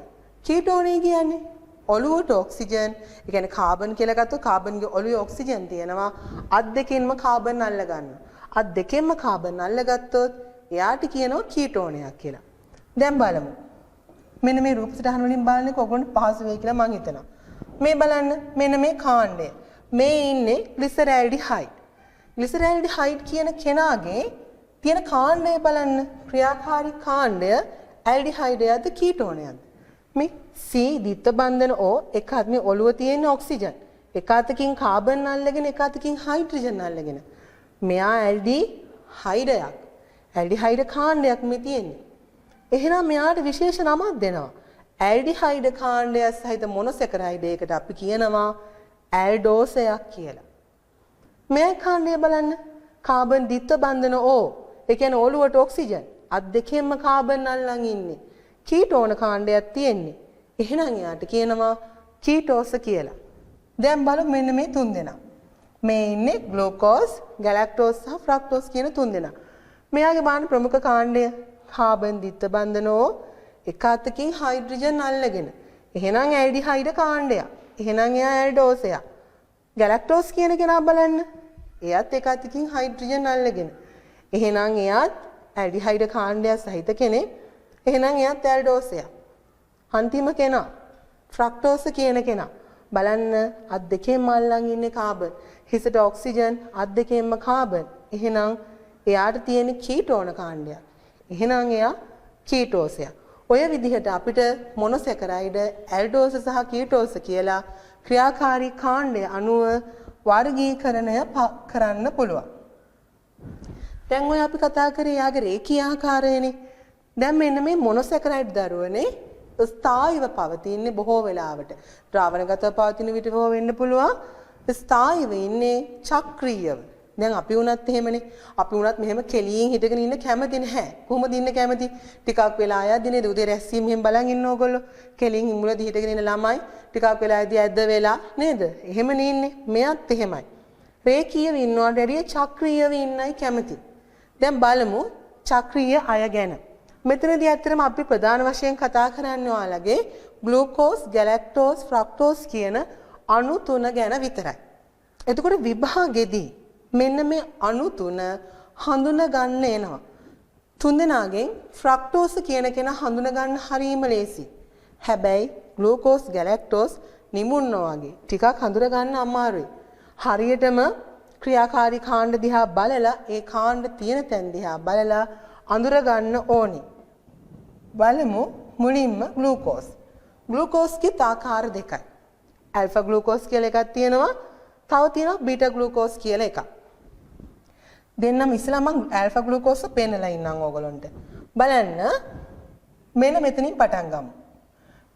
කීටෝනේ කියන්නේ ඔළුවට ඔක්සිජන්, ඒ කියන්නේ කාබන් කියලා ගත්තොත් කාබන්ගේ ඔළුවේ ඔක්සිජන් තියෙනවා. අත් දෙකෙන්ම කාබන් අල්ල ගන්නවා. අත් දෙකෙන්ම කාබන් අල්ලගත්තොත් එයාට කියනවා කීටෝනයක් කියලා. දැන් බලමු. මෙන්න මේ රූප සටහන වලින් බලන්නේ කොගොන්න පහසු වෙයි කියලා මම හිතනවා. මේ බලන්න මෙන්න මේ කාණ්ඩය. මේ ඉන්නේ ග්ලිසරැල්ඩිහයිඩ්. ග්ලිසරැල්ඩිහයිඩ් කියන කෙනාගේ තියෙන කාණ්ඩය බලන්න. ක්‍රියාකාරී කාණ්ඩය ඇල්ඩිහයිඩයක්ද කීටෝනයක්ද? මේ C දිත්ත බන්ධන O එක අතකින් ඔළුව තියෙන ඔක්සිජන්. එක අතකින් කාබන් අල්ලගෙන එක අතකින් හයිඩ්‍රජන් අල්ලගෙන. මෙයා ඇල්ඩිහයිඩයක්. ඇල්ඩිහයිඩ් කාණ්ඩයක් මේ තියෙන්නේ. එහෙනම් මෙයාට විශේෂ නමක් දෙනවා. ඇල්ඩිහයිඩ් කාණ්ඩය සහිත මොනොසැකරයිඩ් එකකට අපි කියනවා ඇල්ඩෝසයක් කියලා. මේ කාණ්ඩය බලන්න. Carbon ද්විත්ව බන්ධන O. ඒ කියන්නේ ඔළුවට ඔක්සිජන්. අත් දෙකෙන්ම කාබන් අල්ලන් ඉන්නේ. කීටෝන කාණ්ඩයක් තියෙන්නේ. එහෙනම් එයාට කියනවා කීටෝස කියලා. දැන් බලමු මෙන්න මේ තුන් දෙනා. මේ ඉන්නේ ග්ලූකෝස්, ගැලැක්ටෝස් සහ ෆ්‍රක්ටෝස් කියන තුන් දෙනා. මෙයාගේ බාන ප්‍රමුඛ කාණ්ඩය කාබන් ද්විත්ව බන්ධන O එක අතකින් හයිඩ්‍රජන් අල්ලගෙන. එහෙනම් ඇල්ඩිහයිඩ් කාණ්ඩයක්. එහෙනම් එයා ඇල්ඩෝසයක්. ගැලැක්ටෝස් කියන කෙනා බලන්න. එයාත් එක අතකින් හයිඩ්‍රජන් අල්ලගෙන. එහෙනම් එයාත් ඇල්ඩිහයිඩ් කාණ්ඩයක් සහිත කෙනෙක්. එහෙනම් එයාත් ඇල්ඩෝසයක්. අන්තිම කෙනා ෆ්‍රක්ටෝස් කියන කෙනා. බලන්න අත් දෙකෙන්ම අල්ලන් ඉන්නේ කාබන්. හිසට ඔක්සිජන් අත් දෙකෙන්ම කාබන්. එහෙනම් එයාට තියෙන කීටෝන කාණ්ඩයක්. එහෙනම් එයා කීටෝසයක්. ඔය විදිහට අපිට මොනොසැකරයිඩ් ඇල්ඩෝස සහ කීටෝස කියලා ක්‍රියාකාරී කාණ්ඩය අනුව වර්ගීකරණය කරන්න පුළුවන්. දැන් ඔය අපි කතා කරේ යාගේ රේඛීය ආකාරයනේ. දැන් මෙන්න මේ මොනොසැකරයිඩ් දරුවනේ ස්ථායීව පවතින්නේ බොහෝ වෙලාවට. ද්‍රාවණගතව පවතින විට හෝ වෙන්න පුළුවන්. ස්ථායීව ඉන්නේ චක්‍රීයව. දැන් අපි වුණත් එහෙමනේ. අපි වුණත් මෙහෙම කෙලියෙන් හිටගෙන ඉන්න කැමති නැහැ. කොහොමද ඉන්න කැමති? ටිකක් වෙලා ආයදිනේ උදේ රැස්සීම මෙහෙම බලන් ඉන්න ඕගොල්ලෝ. කෙලියෙන් මුලදී හිටගෙන ඉන්න ළමයි ටිකක් වෙලාදී ඇද්ද වෙලා නේද? එහෙමනේ ඉන්නේ. මෙයත් එහෙමයි. රේඛීයව ඉන්නවට වැඩිය චක්‍රීයව ඉන්නයි කැමති. දැන් බලමු චක්‍රීය අය ගැන. මෙතනදී ඇත්තටම අපි ප්‍රධාන වශයෙන් කතා කරන්නේ ඔයාලගේ ග්ලූකෝස්, ගැලැක්ටෝස්, ෆ්‍රක්ටෝස් කියන අණු තුන ගැන විතරයි. එතකොට විභාගෙදී මෙන්න මේ අණු තුන හඳුනා ගන්න එනවා. තුන්දෙනාගෙන් ෆ්‍රක්ටෝස් කියන කෙනා හඳුනා ගන්න හරියම ලේසි. හැබැයි ග්ලූකෝස්, ගැලැක්ටෝස් නිමුන්නෝ වගේ ටිකක් හඳුනා ගන්න අමාරුයි. හරියටම ක්‍රියාකාරී කාණ්ඩ දිහා බලලා ඒ කාණ්ඩ තියෙන තැන් දිහා බලලා අඳුර ගන්න ඕනි. බලමු මුලින්ම ග්ලූකෝස්. ග්ලූකෝස්ගේ ආකාර දෙකයි. ඇල්ෆා ග්ලූකෝස් කියලා එකක් තියෙනවා. තව තියෙනවා බීටා ග්ලූකෝස් කියලා එකක්. දෙන්නම ඉස්සලා මම ඇල්ෆා ග්ලූකෝස් පෙන්නලා ඉන්නම් ඕගොල්ලන්ට. බලන්න මෙන්න මෙතනින් පටන් ගමු.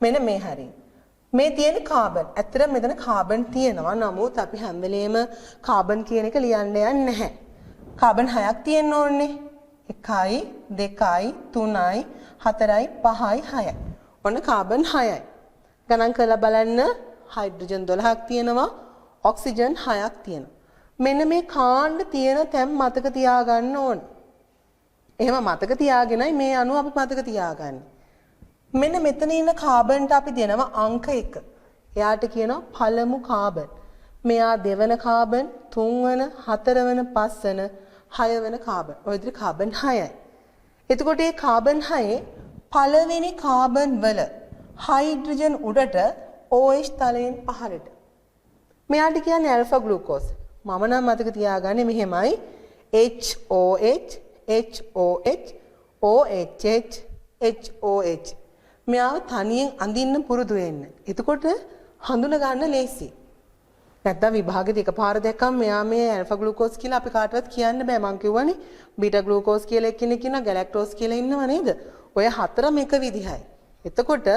මෙන්න මේ හරිය. මේ තියෙන කාබන්. ඇත්තටම මෙතන කාබන් තියෙනවා. නමුත් අපි හැම වෙලේම කාබන් කියන එක ලියන්න යන්නේ නැහැ. කාබන් 6ක් තියෙන්න ඕනේ. 1යි 2යි 3යි 4යි 5යි 6යි. ඔන්න කාබන් 6යි. ගණන් කරලා බලන්න හයිඩ්‍රජන් 12ක් තියෙනවා ඔක්සිජන් 6ක් තියෙනවා. මෙන්න මේ කාණ්ඩ තියෙන තැන් මතක තියාගන්න ඕන. එහෙම මතක තියාගෙනයි මේ අණු අපි මතක තියාගන්නේ. මෙන්න මෙතන ඉන්න කාබන්ට අපි දෙනවා අංක 1. එයාට කියනවා පළමු කාබන්. මෙයා දෙවන කාබන්, තුන්වන, හතරවන, පස්වන, හයවන කාබන්. ඔය විදිහට කාබන් 6යි. එතකොට මේ කාබන් 6 පළවෙනි කාබන් වල හයිඩ්‍රජන් උඩට OH තලයෙන් පහළට. මෙයාට කියන්නේ ඇල්ෆා ග්ලූකෝස්. මම නම් මතක තියාගන්නේ මෙහෙමයි. HOH HOH OHH HOH. මෙයාව තනියෙන් අඳින්න පුරුදු වෙන්න. එතකොට හඳුන ගන්න ලේසි. නැත්නම් විභාගෙදී එකපාර දැක්කම මෙයා මේ ඇල්ෆා ග්ලූකෝස් කියලා අපි කාටවත් කියන්න බෑ. මං කියවනේ බීටා ග්ලූකෝස් කියලා එක්කෙනෙක් ඉන්නවා, ගැලැක්ටෝස් කියලා ඉන්නව නේද? ඔය හතරම එක විදිහයි. එතකොට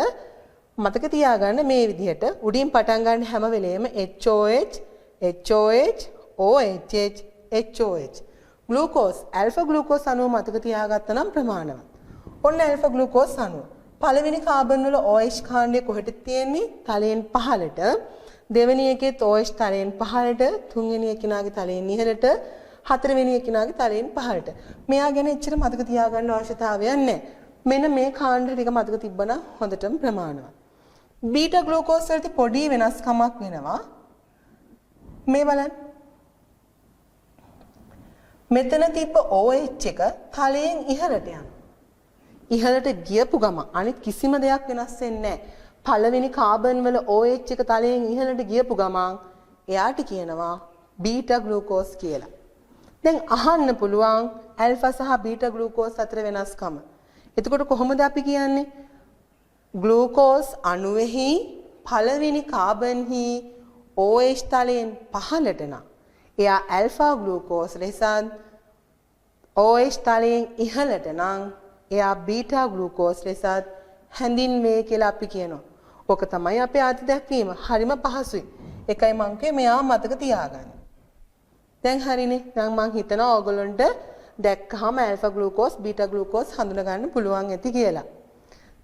මතක තියාගන්න මේ විදිහට උඩින් පටන් ගන්න හැම වෙලේම HOH HOH OHH HOH. Glucose alpha glucose අණුව මතක තියාගත්තා නම් ප්‍රමාණවත්. ඔන්න ඇල්ෆා ග්ලූකෝස් අණුව. පළවෙනි කාබන් වල OH කාණ්ඩය කොහෙද තියෙන්නේ? තලයෙන් පහළට. දෙවෙනි එකෙත් OH තලයෙන් පහළට, තුන්වෙනි එකිනාගේ තලයෙන් ඉහළට, හතරවෙනි එකිනාගේ තලයෙන් පහළට. මෙයා ගැන එච්චර මතක තියාගන්න අවශ්‍යතාවයක් නැහැ. මෙන්න මේ කාණ්ඩ ටික මතක තිබ්බනම් හොඳටම ප්‍රමාණවත්. බීටා ග්ලූකෝස් වලදී පොඩි වෙනස්කමක් වෙනවා. මේ බලන්න. මෙතන තිබ්බ OH එක තලයෙන් ඉහළට යනවා. ඉහළට ගියපු ගම අනිත් කිසිම දෙයක් වෙනස් වෙන්නේ නැහැ. පළවෙනි කාබන් වල OH එක තලයෙන් ඉහළට ගියපු ගමන් එයාට කියනවා බීටා ග්ලූකෝස් කියලා. දැන් අහන්න පුළුවන් ඇල්ෆා සහ බීටා ග්ලූකෝස් අතර වෙනස්කම. එතකොට කොහොමද අපි කියන්නේ? ග්ලූකෝස් අණුවෙහි පළවෙනි කාබන්හි OH තලයෙන් පහළට නම් එයා ඇල්ෆා ග්ලූකෝස් ලෙසත් OH තලයෙන් ඉහළට නම් එයා බීටා ග්ලූකෝස් ලෙසත් හැඳින්වේ කියලා අපි කියනවා. ඔක තමයි අපේ ආදි දැක්වීම. හරිම පහසුයි. එකයි මං කියේ මෙයා මතක තියාගන්න. දැන් හරිනේ. දැන් මං හිතනවා ඕගොල්ලන්ට දැක්කහම ඇල්ෆා ග්ලූකෝස් බීටා ග්ලූකෝස් හඳුනා ගන්න පුළුවන් ඇති කියලා.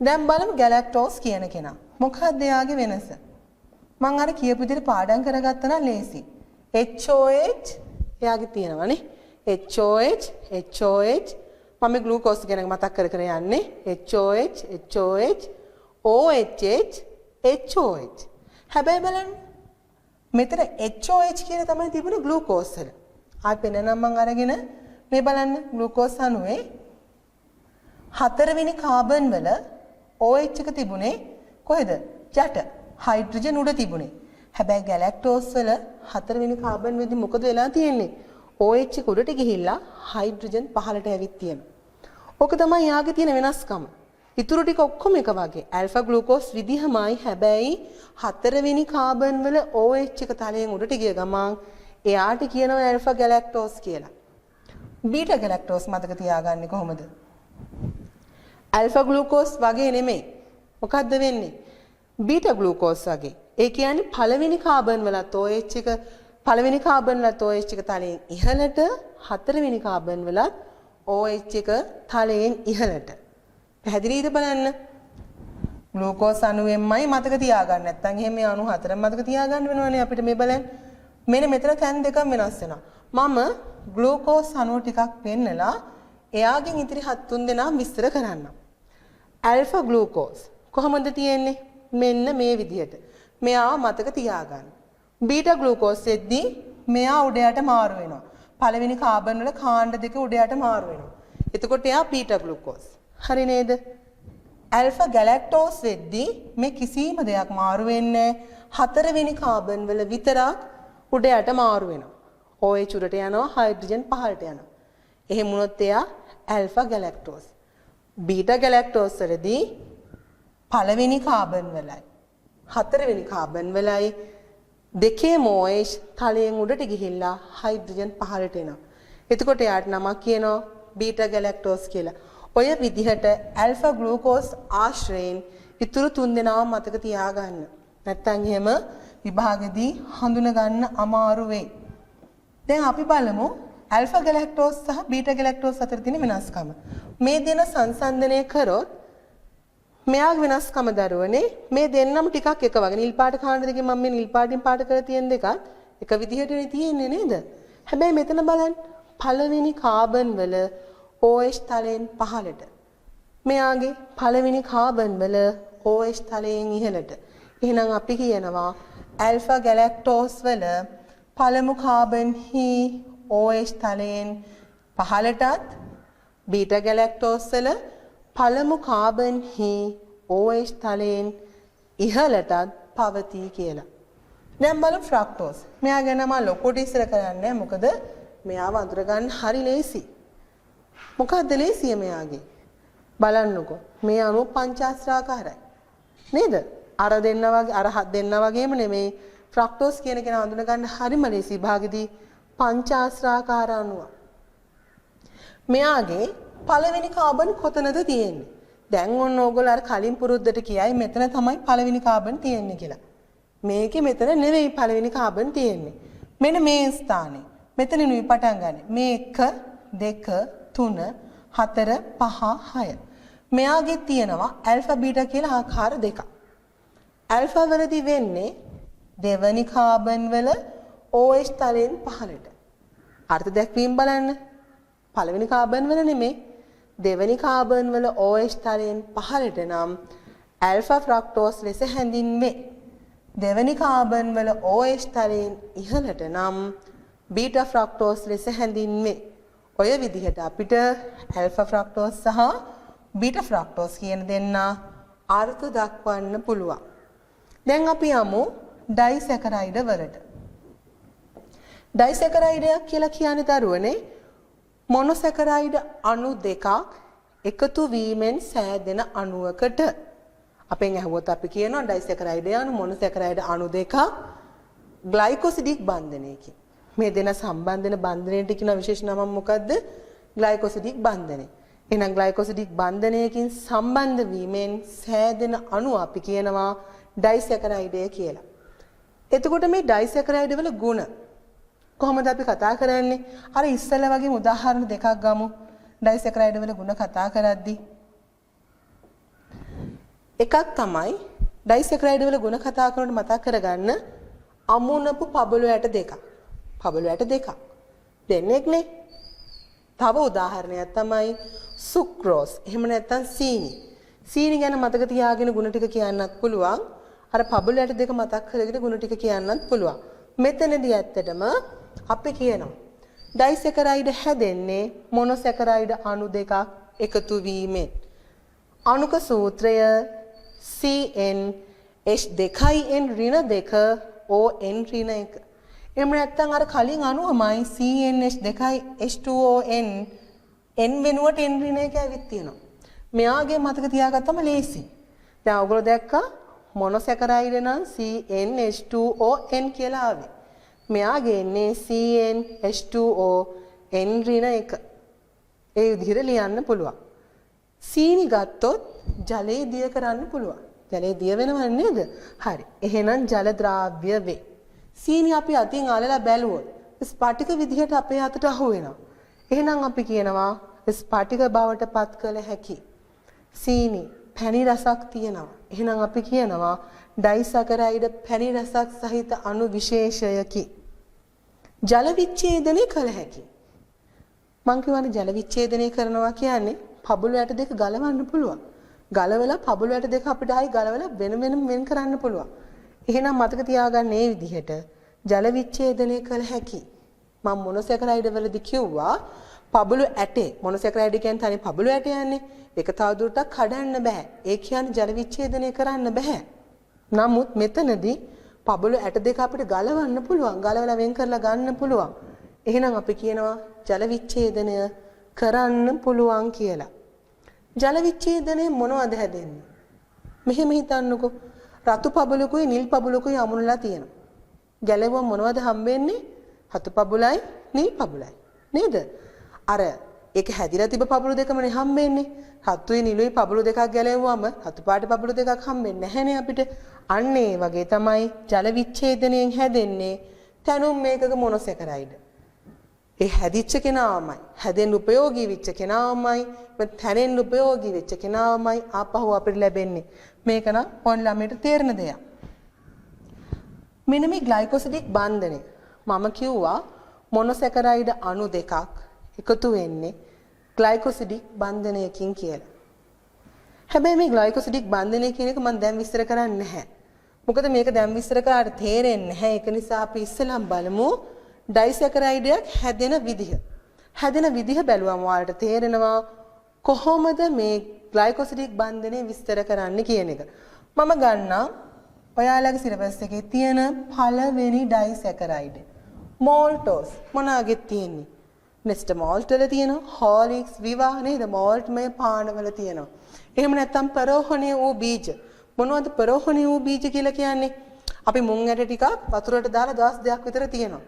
දැන් බලමු ගැලැක්ටෝස් කියන කෙනා. මොකක්ද එයාගේ වෙනස? මං අර කියපු විදිහට පාඩම් කරගත්තා නම් ලේසි. HOH එයාගේ තියෙනවනේ. HOH මම ග්ලූකෝස් ගැන මතක් කර යන්නේ. HOH OHH HOH. හැබැයි බලන්න මෙතන HOH කියන තමයි තිබුණේ ග්ලූකෝස් වල. ආයෙ පෙන්නනම් මම අරගෙන මේ බලන්න ග්ලූකෝස් අණුවේ හතරවෙනි කාබන් වල OH එක තිබුණේ කොහෙද? යට. හයිඩ්‍රජන් උඩ තිබුණේ. හැබැයි ගැලැක්ටෝස් වල හතරවෙනි කාබන් වෙද්දි මොකද වෙලා තියෙන්නේ? OH එක උඩට ගිහිල්ලා හයිඩ්‍රජන් පහළට ඇවිත් තියෙනවා. ඕක තමයි යාගේ තියෙන වෙනස්කම. ඉතුරු ටික ඔක්කොම එක වගේ. ඇල්ෆා ග්ලූකෝස් විදිහමයි. හැබැයි හතරවෙනි කාබන් වල OH එක තලයෙන් උඩට ගිය ගමන් එයාට කියනවා ඇල්ෆා ගැලැක්ටෝස් කියලා. බීටා ගැලැක්ටෝස් මතක තියාගන්නේ කොහොමද? ඇල්ෆා ග්ලූකෝස් වගේ නෙමෙයි. මොකද්ද වෙන්නේ? බීටා ග්ලූකෝස් වගේ. ඒ කියන්නේ පළවෙනි කාබන් වලත් OH එක පළවෙනි කාබන් වලත් OH එක තලයෙන් ඉහළට, හතරවෙනි කාබන් වලත් OH එක තලයෙන් ඉහළට. පැහැදිලිද බලන්න? ග්ලූකෝස් අණුවෙන්මයි මතක තියාගන්න. නැත්නම් එහෙම මේ අණු හතරම මතක තියාගන්න වෙනවනේ අපිට මේ බලන්න. මෙන්න මෙතන තැන් දෙකක් වෙනස් වෙනවා. මම ග්ලූකෝස් අණුව ටිකක් පෙන්නලා එයාගෙන් ඉතිරි 7 දෙනා විස්තර කරන්නම්. ඇල්ෆා ග්ලූකෝස් කොහොමද තියෙන්නේ? මෙන්න මේ විදිහට. මෙයාව මතක තියාගන්න. බීටා ග්ලූකෝස් එද්දී මෙයා උඩ යට මාරු වෙනවා. පළවෙනි කාබන් වල කාණ්ඩ දෙක උඩ යට මාරු වෙනවා. එතකොට එයා බීටා ග්ලූකෝස්. හරි නේද? ඇල්ෆා ගැලැක්ටෝස් වෙද්දී මේ කිසිම දෙයක් මාරු වෙන්නේ නැහැ. හතරවෙනි කාබන් වල විතරක් උඩ යට මාරු වෙනවා. OH උඩට යනවා, හයිඩ්‍රජන් පහළට යනවා. එහෙම වුණොත් එයා ඇල්ෆා ගැලැක්ටෝස්. බීටා ගැලැක්ටෝස් වලදී පළවෙනි කාබන් වලයි හතරවෙනි කාබන් වලයි දෙකේම OH තලයෙන් උඩට ගිහිල්ලා හයිඩ්‍රජන් පහළට එනවා. එතකොට එයාට නමක් කියනවා බීටා ගැලැක්ටෝස් කියලා. ඔය විදිහට ඇල්ෆා ග්ලූකෝස් ආශ්‍රයෙන් ඉතුරු 3 දෙනාව මතක තියාගන්න. නැත්නම් එහෙම විභාගෙදී හඳුන ගන්න අමාරු වෙයි. දැන් අපි බලමු ඇල්ෆා ගැලැක්ටෝස් සහ බීටා ගැලැක්ටෝස් අතර තියෙන වෙනස්කම. මේ දෙන සංසන්දනය කරොත් මෙයාගේ වෙනස්කම දරුවනේ මේ දෙන්නම ටිකක් එක වගේ. නිල් පාට කාණ්ඩ දෙකේ මම මේ නිල් පාටින් පාට කරලා තියෙන දෙකත් එක විදිහටනේ තියෙන්නේ නේද? හැබැයි මෙතන බලන්න පළවෙනි කාබන් වල OH තලයෙන් පහළට. මෙයාගේ පළවෙනි කාබන් වල OH තලයෙන් ඉහළට. එහෙනම් අපි කියනවා ඇල්ෆා ගැලැක්ටෝස් වල පළමු කාබන් හි OH තලයෙන් පහළටත් බීටා ගැලැක්ටෝස් වල පළමු කාබන් හි OH තලයෙන් ඉහළටත් පවතී කියලා. දැන් බලමු ෆ්‍රක්ටෝස්. මෙයා ගැන මම ලොකුට ඉස්සර කරන්නේ මොකද මෙයාව අඳුර ගන්න හරි ලේසි. මොකද්ද ලේසිය මෙයාගේ? බලන්නකෝ. මේ අණු පංචාස්ත්‍රාකාරයි. නේද? අර දෙන්නා වගේ අර හත් දෙන්නා වගේම නෙමෙයි. ෆ්‍රක්ටෝස් කියන කෙනා අඳුන ගන්න හරිම ලේසි. භාගෙදී පංචාස්ත්‍රාකාර අණුව. මෙයාගේ පළවෙනි කාබන් කොතනද තියෙන්නේ? දැන් ඔන්න ඕගොල්ලෝ අර කලින් පුරුද්දට කියයි මෙතන තමයි පළවෙනි කාබන් තියෙන්නේ කියලා. මේකේ මෙතන නෙවෙයි පළවෙනි කාබන් තියෙන්නේ. මෙන්න මේ ස්ථානේ. මෙතනිනුයි පටන් ගන්න. මේ 1 2 3 4 5 6. මෙයාගේ තියෙනවා ඇල්ෆා බීටා කියලා ආකාර දෙකක්. ඇල්ෆා වලදී වෙන්නේ දෙවනි කාබන් වල OH තලයෙන් පහළට. අර්ථ දැක්වීම බලන්න. පළවෙනි කාබන් වල නෙමෙයි දෙවනි කාබන් වල OH තලයෙන් පහළට නම් ඇල්ෆා ෆ්‍රක්ටෝස් ලෙස හැඳින්වේ. දෙවනි කාබන් වල OH තලයෙන් ඉහළට නම් බීටා ෆ්‍රක්ටෝස් ලෙස හැඳින්වේ. ඔය විදිහට අපිට ඇල්ෆා ෆ්‍රක්ටෝස් සහ බීටා ෆ්‍රක්ටෝස් කියන දෙන්නා අර්ථ දක්වන්න පුළුවන්. දැන් අපි යමු ඩයිසැකරයිඩ වලට. ඩයිසැකරයිඩයක් කියලා කියන්නේ දරුවනේ මොනොසැකරයිඩ අණු දෙකක් එකතු වීමෙන් සෑදෙන අණුවකට. අපෙන් ඇහුවොත් අපි කියනවා ඩයිසැකරයිඩ යනු මොනොසැකරයිඩ අණු දෙකක් ග්ලයිකොසිඩික් බන්ධනයකින්. මේ දෙන සම්බන්ධන බන්ධනයට කියන විශේෂ නම මොකද්ද? ග්ලයිකොසිඩික් බන්ධනය. එහෙනම් ග්ලයිකොසිඩික් බන්ධනයකින් සම්බන්ධ වීමෙන් සෑදෙන අණුව අපි කියනවා ඩයිසැකරයිඩය කියලා. එතකොට මේ ඩයිසැකරයිඩ වල ගුණ කොහොමද අපි කතා කරන්නේ? අර ඉස්සෙල්ලා වගේ උදාහරණ දෙකක් ගමු. ඩයිසැකරයිඩ වල ගුණ කතා කරද්දී එකක් තමයි ඩයිසැකරයිඩ වල ගුණ කතා කරනකොට මතක් කරගන්න අමුණපු පබළු ඇට දෙකක්. පබළු ඇට දෙකක්. දෙන්නෙක් නේ. තව උදාහරණයක් තමයි සුක්‍රෝස්. එහෙම නැත්නම් සීනි. සීනි ගැන මතක තියාගෙන ගුණ ටික කියන්නත් පුළුවන්. අර පබළු ඇට දෙක මතක් කරගෙන ගුණ ටික කියන්නත් පුළුවන්. මෙතනදී ඇත්තටම අපි කියනවා ඩයිසැකරයිඩ හැදෙන්නේ මොනොසැකරයිඩ අණු දෙකක් එකතු වීමෙන්. අණුක සූත්‍රය CnH2n ඍණ 2 ON ඍණ 1. එහෙම නැත්නම් අර කලින් අණුවමයි CnH2H2ON n වෙනුවට n ඍණ 1 ඇවිත් තියෙනවා. මෙයාගේ මතක තියාගත්තම ලේසි. දැන් ඔයගොල්ලෝ දැක්කා මොනොසැකරයිඩ නම් CnH2ON කියලා ආවේ. මෙයාගේ එන්නේ CnH2O n ඍණ 1. ඒ විදිහට ලියන්න පුළුවන්. සීනි ගත්තොත් ජලයේ දිය කරන්න පුළුවන්. ජලයේ දිය වෙනව නේද? හරි. එහෙනම් ජල ද්‍රාව්‍ය වේ. සීනි අපි අතින් අලලා බැලුවොත් ස්පටික විදිහට අපේ අතට අහු වෙනවා. එහෙනම් අපි කියනවා ස්පටික බවට පත් කළ හැකි. සීනි පැණි රසක් තියෙනවා. එහෙනම් අපි කියනවා ඩයිසැකරයිඩ පැණි රසක් සහිත අණු විශේෂයකි. ජල විච්ඡේදනය කළ හැකි. මං කියවනේ ජල විච්ඡේදනය කරනවා කියන්නේ පබළු ඇට දෙක ගලවන්න පුළුවන්. ගලවලා පබළු ඇට දෙක අපිට ආයි ගලවලා වෙන කරන්න පුළුවන්. එහෙනම් මතක තියාගන්න මේ විදිහට ජල විච්ඡේදනය කළ හැකි. මම මොනොසැකරයිඩ වලදී කිව්වා පබළු ඇටේ මොනොසැකරයිඩ කියන්නේ තනි පබළු ඇට යන්නේ. ඒක තවදුරටත් කඩන්න බෑ. ඒ කියන්නේ ජල විච්ඡේදනය කරන්න බෑ. නමුත් මෙතනදී පබළු ඇට දෙක අපිට ගලවන්න පුළුවන්. ගලවලා වෙන් කරලා ගන්න පුළුවන්. එහෙනම් අපි කියනවා ජල විච්ඡේදනය කරන්න පුළුවන් කියලා. ජල විච්ඡේදනය මොනවද හැදෙන්නේ? මෙහෙම හිතන්නකෝ. රතු පබළුකුයි නිල් පබළුකුයි අමුණලා තියෙනවා. ගැලවුවම මොනවද හම්බෙන්නේ? රතු පබුලයි නිල් පබුලයි. නේද? අර ඒක හැදිලා තිබ්බ පබළු දෙකමනේ හම්බෙන්නේ. රතුයි නිලුයි පබළු දෙකක් ගැලෙවුවම රතු පාට පබළු දෙකක් හම්බෙන්නේ නැහැනේ අපිට. අන්න ඒ වගේ තමයි ජල විච්ඡේදනයෙන් හැදෙන්නේ තැනුම් මේකක මොනොසැකරයිඩ. ඒ හැදිච්ච කෙනාමයි හැදෙන්න උපයෝගී වෙච්ච කෙනාමයි තැනෙන්න උපයෝගී වෙච්ච කෙනාමයි ආපහු අපිට ලැබෙන්නේ. මේක නම් ඕන ළමයට තේරෙන දෙයක්. මෙන්න මේ ග්ලයිකෝසිඩික් බන්ධනය මම කිව්වා මොනොසැකරයිඩ් අණු දෙකක් එකතු වෙන්නේ ග්ලයිකෝසිඩික් බන්ධනයකින් කියලා. හැබැයි මේ ග්ලයිකෝසිඩික් බන්ධනය කියන එක මම දැන් විස්තර කරන්නේ නැහැ. මොකද මේක දැන් විස්තර කරාට තේරෙන්නේ නැහැ. ඒක නිසා අපි ඉස්සෙල්ලාම බලමු ඩයිසැකරයිඩයක් හැදෙන විදිහ. හැදෙන විදිහ බැලුවම ඔයාලට තේරෙනවා කොහොමද මේ ග්ලයිකෝසිඩික් බන්ධනය විස්තර කරන්න කියන එක. මම ගන්නම් ඔයාලගේ සිලබස් එකේ තියෙන පළවෙනි ඩයිසැකරයිඩ්. මෝල්ටෝස් මොනවාගේ තියෙන්නේ? නෙස්ට මෝල්ට් වල තියෙනවා, හෝලික්ස්, විවා නේද? මෝල්ට්මය පානවල තියෙනවා. එහෙම නැත්නම් පරෝහණීය වූ බීජ. මොනවද පරෝහණීය වූ බීජ කියලා කියන්නේ? අපි මුං ඇට ටිකක් වතුරට දාලා දවස් දෙකක් විතර තියෙනවා.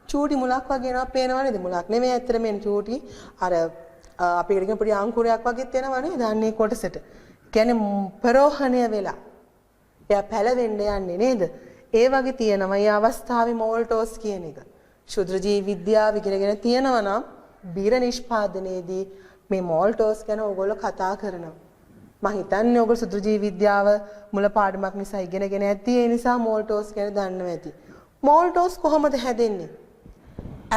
චූටි මුලක් වගේ නේද පේනවා නේද? මුලක් නෙමෙයි ඇත්තටම එන්නේ චූටි අර අපි කියන පොඩි අංකුරයක් වගේ තියෙනවා නේද? අන්නේ කොටසට. කියන්නේ පරෝහණය වෙලා. එයා පැලවෙන්න යන්නේ නේද? ඒ වගේ තියෙනවා මේ අවස්ථාවේ මෝල්ටෝස් කියන එක. ශුද්‍ර ජීව විද්‍යාව ඉගෙනගෙන තියෙනවා නම් බීර නිෂ්පාදනයේදී මේ මෝල්ටෝස් ගැන ඕගොල්ලෝ කතා කරනවා. මම හිතන්නේ ඕගොල්ලෝ ශුද්‍ර ජීව විද්‍යාව මුල පාඩමක් නිසා ඉගෙනගෙන ඇති. ඒ නිසා මෝල්ටෝස් ගැන දන්නවා ඇති. මෝල්ටෝස් කොහොමද හැදෙන්නේ?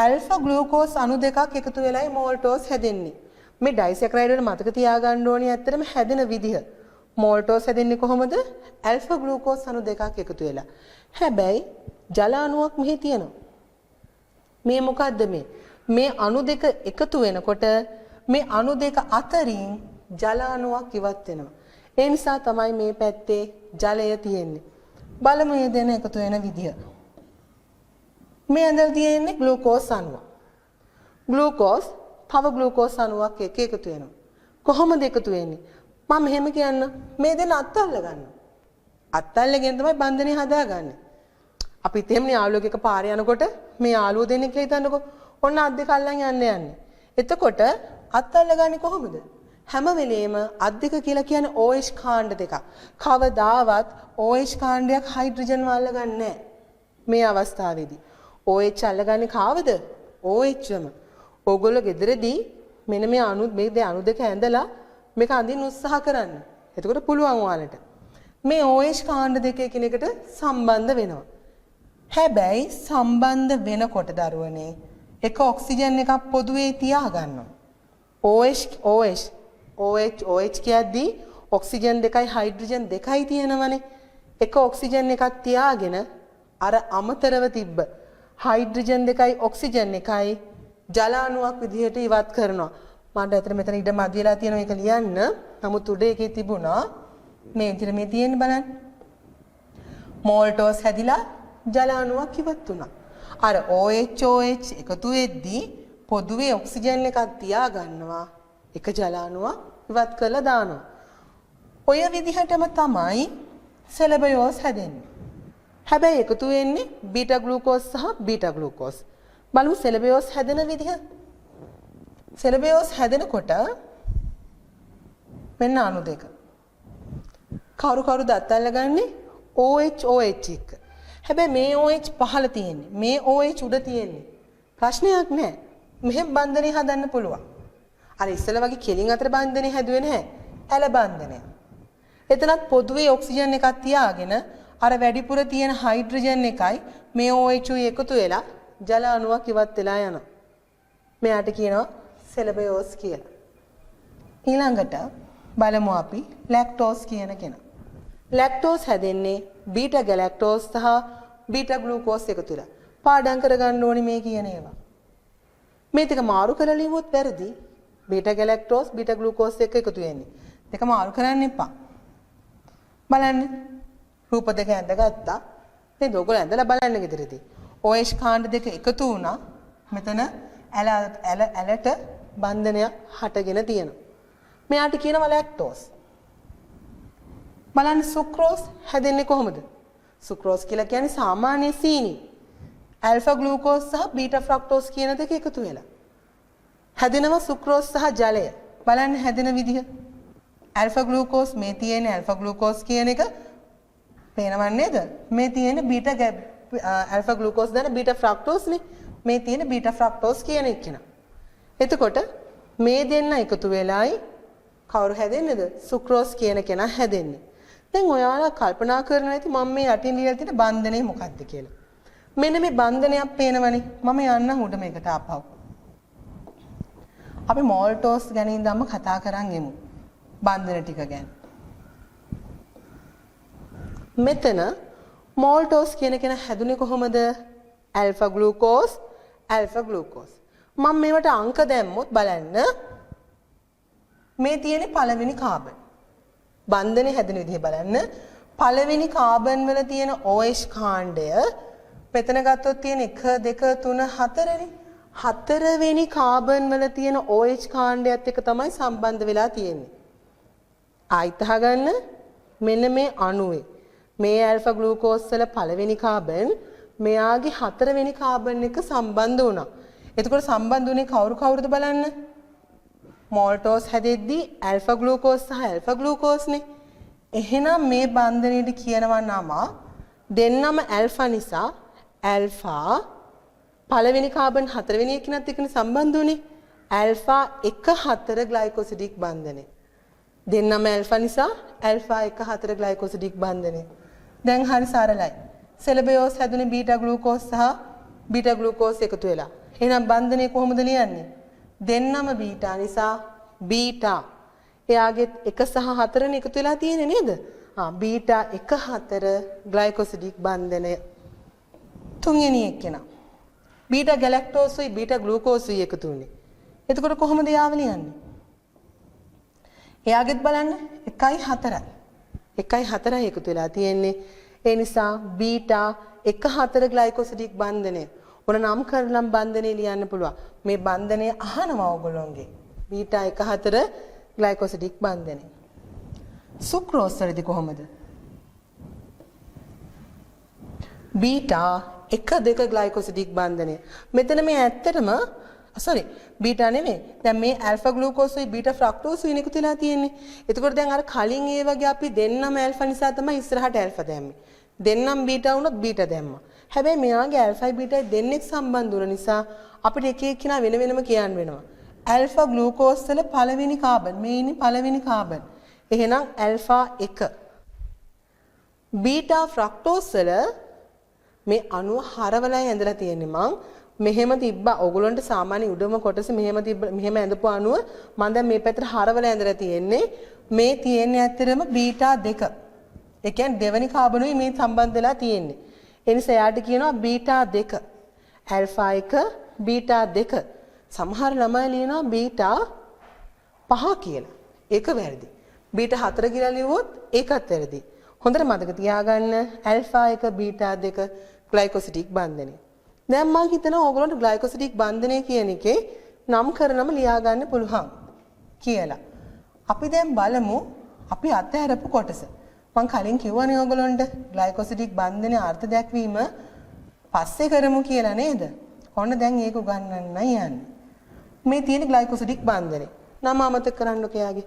ඇල්ෆා ග්ලූකෝස් අණු දෙකක් එකතු වෙලයි මෝල්ටෝස් හැදෙන්නේ. මේ ඩයිසැකරයිඩ් වල මතක තියාගන්න ඕනේ ඇත්තටම හැදෙන විදිහ. මෝල්ටෝස් හැදෙන්නේ කොහොමද? ඇල්ෆා ග්ලූකෝස් අණු දෙකක් එකතු වෙලා. හැබැයි ජල අණුවක් මෙහි තියෙනවා. මේ මොකද්ද මේ? මේ අණු දෙක එකතු වෙනකොට මේ අණු දෙක අතරින් ජල අණුවක් ඉවත් වෙනවා. ඒ නිසා තමයි මේ පැත්තේ ජලය තියෙන්නේ. බලමු මේ දෙන එකතු වෙන විදිහ. මේ ඇඳලා තියෙන්නේ ග්ලූකෝස් අණුව. ග්ලූකෝස් තව ග්ලූකෝස් අණුවක් එක එකතු වෙනවා. කොහොමද එකතු වෙන්නේ? මම මෙහෙම කියන්න. මේ දෙන අත්අල්ල ගන්නවා. අත්අල්ලගෙන තමයි බන්ධනය හදාගන්නේ. අපි තෙම්නේ යාළුවෙක් එක පාරේ යනකොට මේ යාළුවෝ දෙන්නෙක් කියලා හිතන්නකෝ. ඔන්න අත් දෙක අල්ලන් යන්නේ. එතකොට අත්අල්ල ගන්නේ කොහොමද? හැම වෙලේම අත් දෙක කියලා කියන්නේ OH කාණ්ඩ දෙකක්. කවදාවත් OH කාණ්ඩයක් හයිඩ්‍රජන් වල අල්ලගන්නේ නැහැ. මේ අවස්ථාවේදී OH අල්ලගන්නේ කාවද? OH-ම. ඕගොල්ලෝ ගෙදරදී මෙන්න මේ අණු දෙක ඇඳලා මේක අඳින්න උත්සාහ කරන්න. එතකොට පුළුවන් ඔයාලට. මේ OH කාණ්ඩ දෙක එකිනෙකට සම්බන්ධ වෙනවා. හැබැයි සම්බන්ධ වෙනකොට දරුවනේ එක ඔක්සිජන් එකක් පොදුවේ තියා ගන්නවා. OH කියද්දී ඔක්සිජන් දෙකයි හයිඩ්‍රජන් දෙකයි තියෙනවනේ. එක ඔක්සිජන් එකක් තියාගෙන අර අමතරව තිබ්බ හයිඩ්‍රජන් දෙකයි ඔක්සිජන් එකයි ජල අණුවක් විදිහට ඉවත් කරනවා. මට අතර මෙතන ඉඩ මදියලා තියෙනවා ඒක ලියන්න. නමුත් උඩ එකේ තිබුණා මේ විදිහට මේ තියෙන්නේ බලන්න. මෝල්ටෝස් හැදිලා ජල අණුවක් ඉවත් වුණා. අර OH එකතු වෙද්දී පොදුවේ ඔක්සිජන් එකක් තියා ගන්නවා. එක ජල අණුවක් ඉවත් කරලා දානවා. ඔය විදිහටම තමයි සෙලබියෝස් හැදෙන්නේ. හැබැයි එකතු වෙන්නේ බීටා ග්ලූකෝස් සහ බීටා ග්ලූකෝස්. බලමු සෙලබියෝස් හැදෙන විදිහ. සෙලබියෝස් හැදෙනකොට මෙන්න අණු දෙක. කවුරුද අත්අල්ලගන්නේ? OH එක. හැබැයි මේ OH පහළ තියෙන්නේ. මේ OH උඩ තියෙන්නේ. ප්‍රශ්නයක් නැහැ. මෙහෙම බන්ධනය හදන්න පුළුවන්. අර ඉස්සෙල්ලා වගේ කෙලින් අතර බන්ධනය හැදුවේ නැහැ. ඇල බන්ධනය. එතනත් පොදුවේ ඔක්සිජන් එකක් තියාගෙන අර වැඩිපුර තියෙන හයිඩ්‍රජන් එකයි මේ OH එකතු වෙලා ජල අණුවක් ඉවත් වෙලා යනවා. මෙයාට කියනවා සෙලබියෝස් කියලා. ඊළඟට බලමු අපි ලැක්ටෝස් කියන කෙනා. ලැක්ටෝස් හැදෙන්නේ බීටා ගැලැක්ටෝස් සහ බීටා ග්ලූකෝස් එකතු වෙලා. පාඩම් කරගන්න ඕනේ මේ කියන ඒවා. මේ දෙක මාරු කරලා ලියුවොත් වැරදි. බීටා ගැලැක්ටෝස් බීටා ග්ලූකෝස් එක එකතු වෙන්නේ. දෙක මාරු කරන්න එපා. බලන්න. රූප දෙක ඇඳගත්තා. මේ දොගල ඇඳලා බලන්න ගෙදරදී. OH කාණ්ඩ දෙක එකතු වුණා. මෙතන ඇලට බන්ධනයක් හටගෙන තියෙනවා. මෙයාට කියනවා ලැක්ටෝස්. බලන්න සුක්‍රෝස් හැදෙන්නේ කොහොමද? සුක්‍රෝස් කියලා කියන්නේ සාමාන්‍ය සීනි. ඇල්ෆා ග්ලූකෝස් සහ බීටා ෆ්‍රක්ටෝස් කියන දෙක එකතු වෙලා. හැදෙනවා සුක්‍රෝස් සහ ජලය. බලන්න හැදෙන විදිහ. ඇල්ෆා ග්ලූකෝස් මේ තියෙන ඇල්ෆා ග්ලූකෝස් කියන එක පේනව නේද? මේ තියෙන බීටා ඇල්ෆා ග්ලූකෝස් දැන බීටා ෆ්‍රක්ටෝස් නේ. මේ තියෙන බීටා ෆ්‍රක්ටෝස් කියන එක්කෙනා. එතකොට මේ දෙන්න එකතු වෙලායි කවුරු හැදෙන්නේද? සුක්‍රෝස් කියන කෙනා හැදෙන්නේ. දැන් ඔයාලා කල්පනා කරනවා ඇති මම මේ යටින් ලියලා තියෙන බන්ධනය මොකක්ද කියලා. මෙන්න මේ බන්ධනයක් පේනවනේ. මම යන්නම් උඩ මේකට ආපහු. අපි මෝල්ටෝස් ගැන ඉඳන්ම කතා කරන් එමු. බන්ධන ටික ගැන. මෙතන මෝල්ටෝස් කියන කෙනා හැදුනේ කොහොමද? ඇල්ෆා ග්ලූකෝස් මම මේවට අංක දැම්මොත් බලන්න මේ තියෙන්නේ පළවෙනි කාබන්. බන්ධනේ හැදෙන විදිහ බලන්න. පළවෙනි කාබන් වල තියෙන OH කාණ්ඩය මෙතන ගත්තොත් තියෙන 1 2 3 4 නේ. හතරවෙනි කාබන් වල තියෙන OH කාණ්ඩයත් එක්ක තමයි සම්බන්ධ වෙලා තියෙන්නේ. ආයිත් අහගන්න මෙන්න මේ අණුවේ මේ ඇල්ෆා ග්ලූකෝස් වල පළවෙනි කාබන් මෙයාගේ හතරවෙනි කාබන් එක සම්බන්ධ වුණා. එතකොට සම්බන්ධ වුණේ කවුරුද බලන්න. මෝල්ටෝස් හැදෙද්දී ඇල්ෆා ග්ලූකෝස් සහ ඇල්ෆා ග්ලූකෝස්නේ. එහෙනම් මේ බන්ධනයේට කියනවා නම දෙන්නම ඇල්ෆා නිසා ඇල්ෆා පළවෙනි කාබන් හතරවෙනි එකිනෙකත් එක්ක සම්බන්ධ වුණේ. ඇල්ෆා 1,4 ග්ලයිකෝසිඩික් බන්ධනය. දෙන්නම ඇල්ෆා නිසා ඇල්ෆා 1,4 ග්ලයිකෝසිඩික් බන්ධනය. දැන් හරි සරලයි. සෙලබියෝස් හැදුනේ බීටා ග්ලූකෝස් සහ බීටා ග්ලූකෝස් එකතු වෙලා. එහෙනම් බන්ධනය කොහොමද ලියන්නේ? දෙන්නම බීටා නිසා බීටා. එයාගේ 1 සහ 4 නේ එකතු වෙලා තියෙන්නේ නේද? බීටා 1,4 ග්ලයිකෝසිඩික් බන්ධනය. තුන්වෙනි එක්කෙනා. බීටා ගැලැක්ටෝසුයි බීටා ග්ලූකෝසුයි එකතු වෙන්නේ. එතකොට කොහොමද යාව ලියන්නේ? එයාගෙත් බලන්න 1,4යි. 1,4යි එකතු වෙලා තියෙන්නේ. ඒ නිසා බීටා 1,4 ග්ලයිකෝසිඩික් බන්ධනය. ඔන නම් කරනම් බන්ධනේ ලියන්න පුළුවන්. මේ බන්ධනය අහනවා ඔයගොල්ලෝගේ. බීටා 1,4 ග්ලයිකෝසිඩික් බන්ධනය. සුක්‍රෝස් වලදී කොහොමද? බීටා 1,2 ග්ලයිකෝසිඩික් බන්ධනය. මෙතන මේ ඇත්තටම බීටා නෙමෙයි. දැන් මේ ඇල්ෆා ග්ලූකෝසුයි බීටා ෆ්‍රක්ටෝසුයි එකතු වෙලා තියෙන්නේ. එතකොට දැන් අර කලින් ඒ වගේ අපි දෙන්නම ඇල්ෆා නිසා තමයි ඉස්සරහට ඇල්ෆා දැම්මේ. දෙන්නම් බීටා වුණොත් බීටා දැම්මා. හැබැයි මෙයාගේ ඇල්ෆායි බීටායි දෙන්නෙක් සම්බන්ධ වුණ නිසා අපිට එක එක්කිනා වෙන වෙනම කියන්න වෙනවා. ඇල්ෆා ග්ලූකෝස් වල පළවෙනි කාබන් මේ ඉන්නේ පළවෙනි කාබන්. එහෙනම් ඇල්ෆා 1. බීටා ෆ්‍රක්ටෝස් වල මේ අණුව හරවලා ඇඳලා තියෙන්නේ මං මෙහෙම තිබ්බා. ඕගොල්ලන්ට සාමාන්‍ය උඩම කොටස මෙහෙම ඇඳපු අණුව මම දැන් මේ පැත්තට හරවලා ඇඳලා තියෙන්නේ. මේ තියෙන්නේ ඇත්තටම බීටා 2. ඒ කියන්නේ දෙවෙනි කාබනුයි මේ සම්බන්ධ වෙලා තියෙන්නේ. ඒ නිසා යාට කියනවා බීටා 2. Alpha 1 beta 2. සමහර ළමයි ලියනවා බීටා 5 කියලා. ඒක වැරදි. බීටා 4 කියලා ලියුවොත් ඒකත් වැරදි. හොඳට මතක තියාගන්න ඇල්ෆා 1 බීටා 2 ග්ලයිකෝසිඩික් බන්ධනය. දැන් මම හිතනවා ඕගොල්ලන්ට ග්ලයිකෝසිඩික් බන්ධනය කියන එකේ නම් කරනම ලියා ගන්න පුළුවන් කියලා. අපි දැන් බලමු අපි අතහැරපු කොටස. මම කලින් කිව්වනේ ඕගොල්ලන්ට ග්ලයිකෝසිඩික් බන්ධනයේ අර්ථ දැක්වීම පස්සේ කරමු කියලා නේද? ඔන්න දැන් ඒක උගන්වන්නයි යන්නේ. මේ තියෙන ග්ලයිකෝසිඩික් බන්ධනය. නම අමතක කරන්නකෝ යාගේ.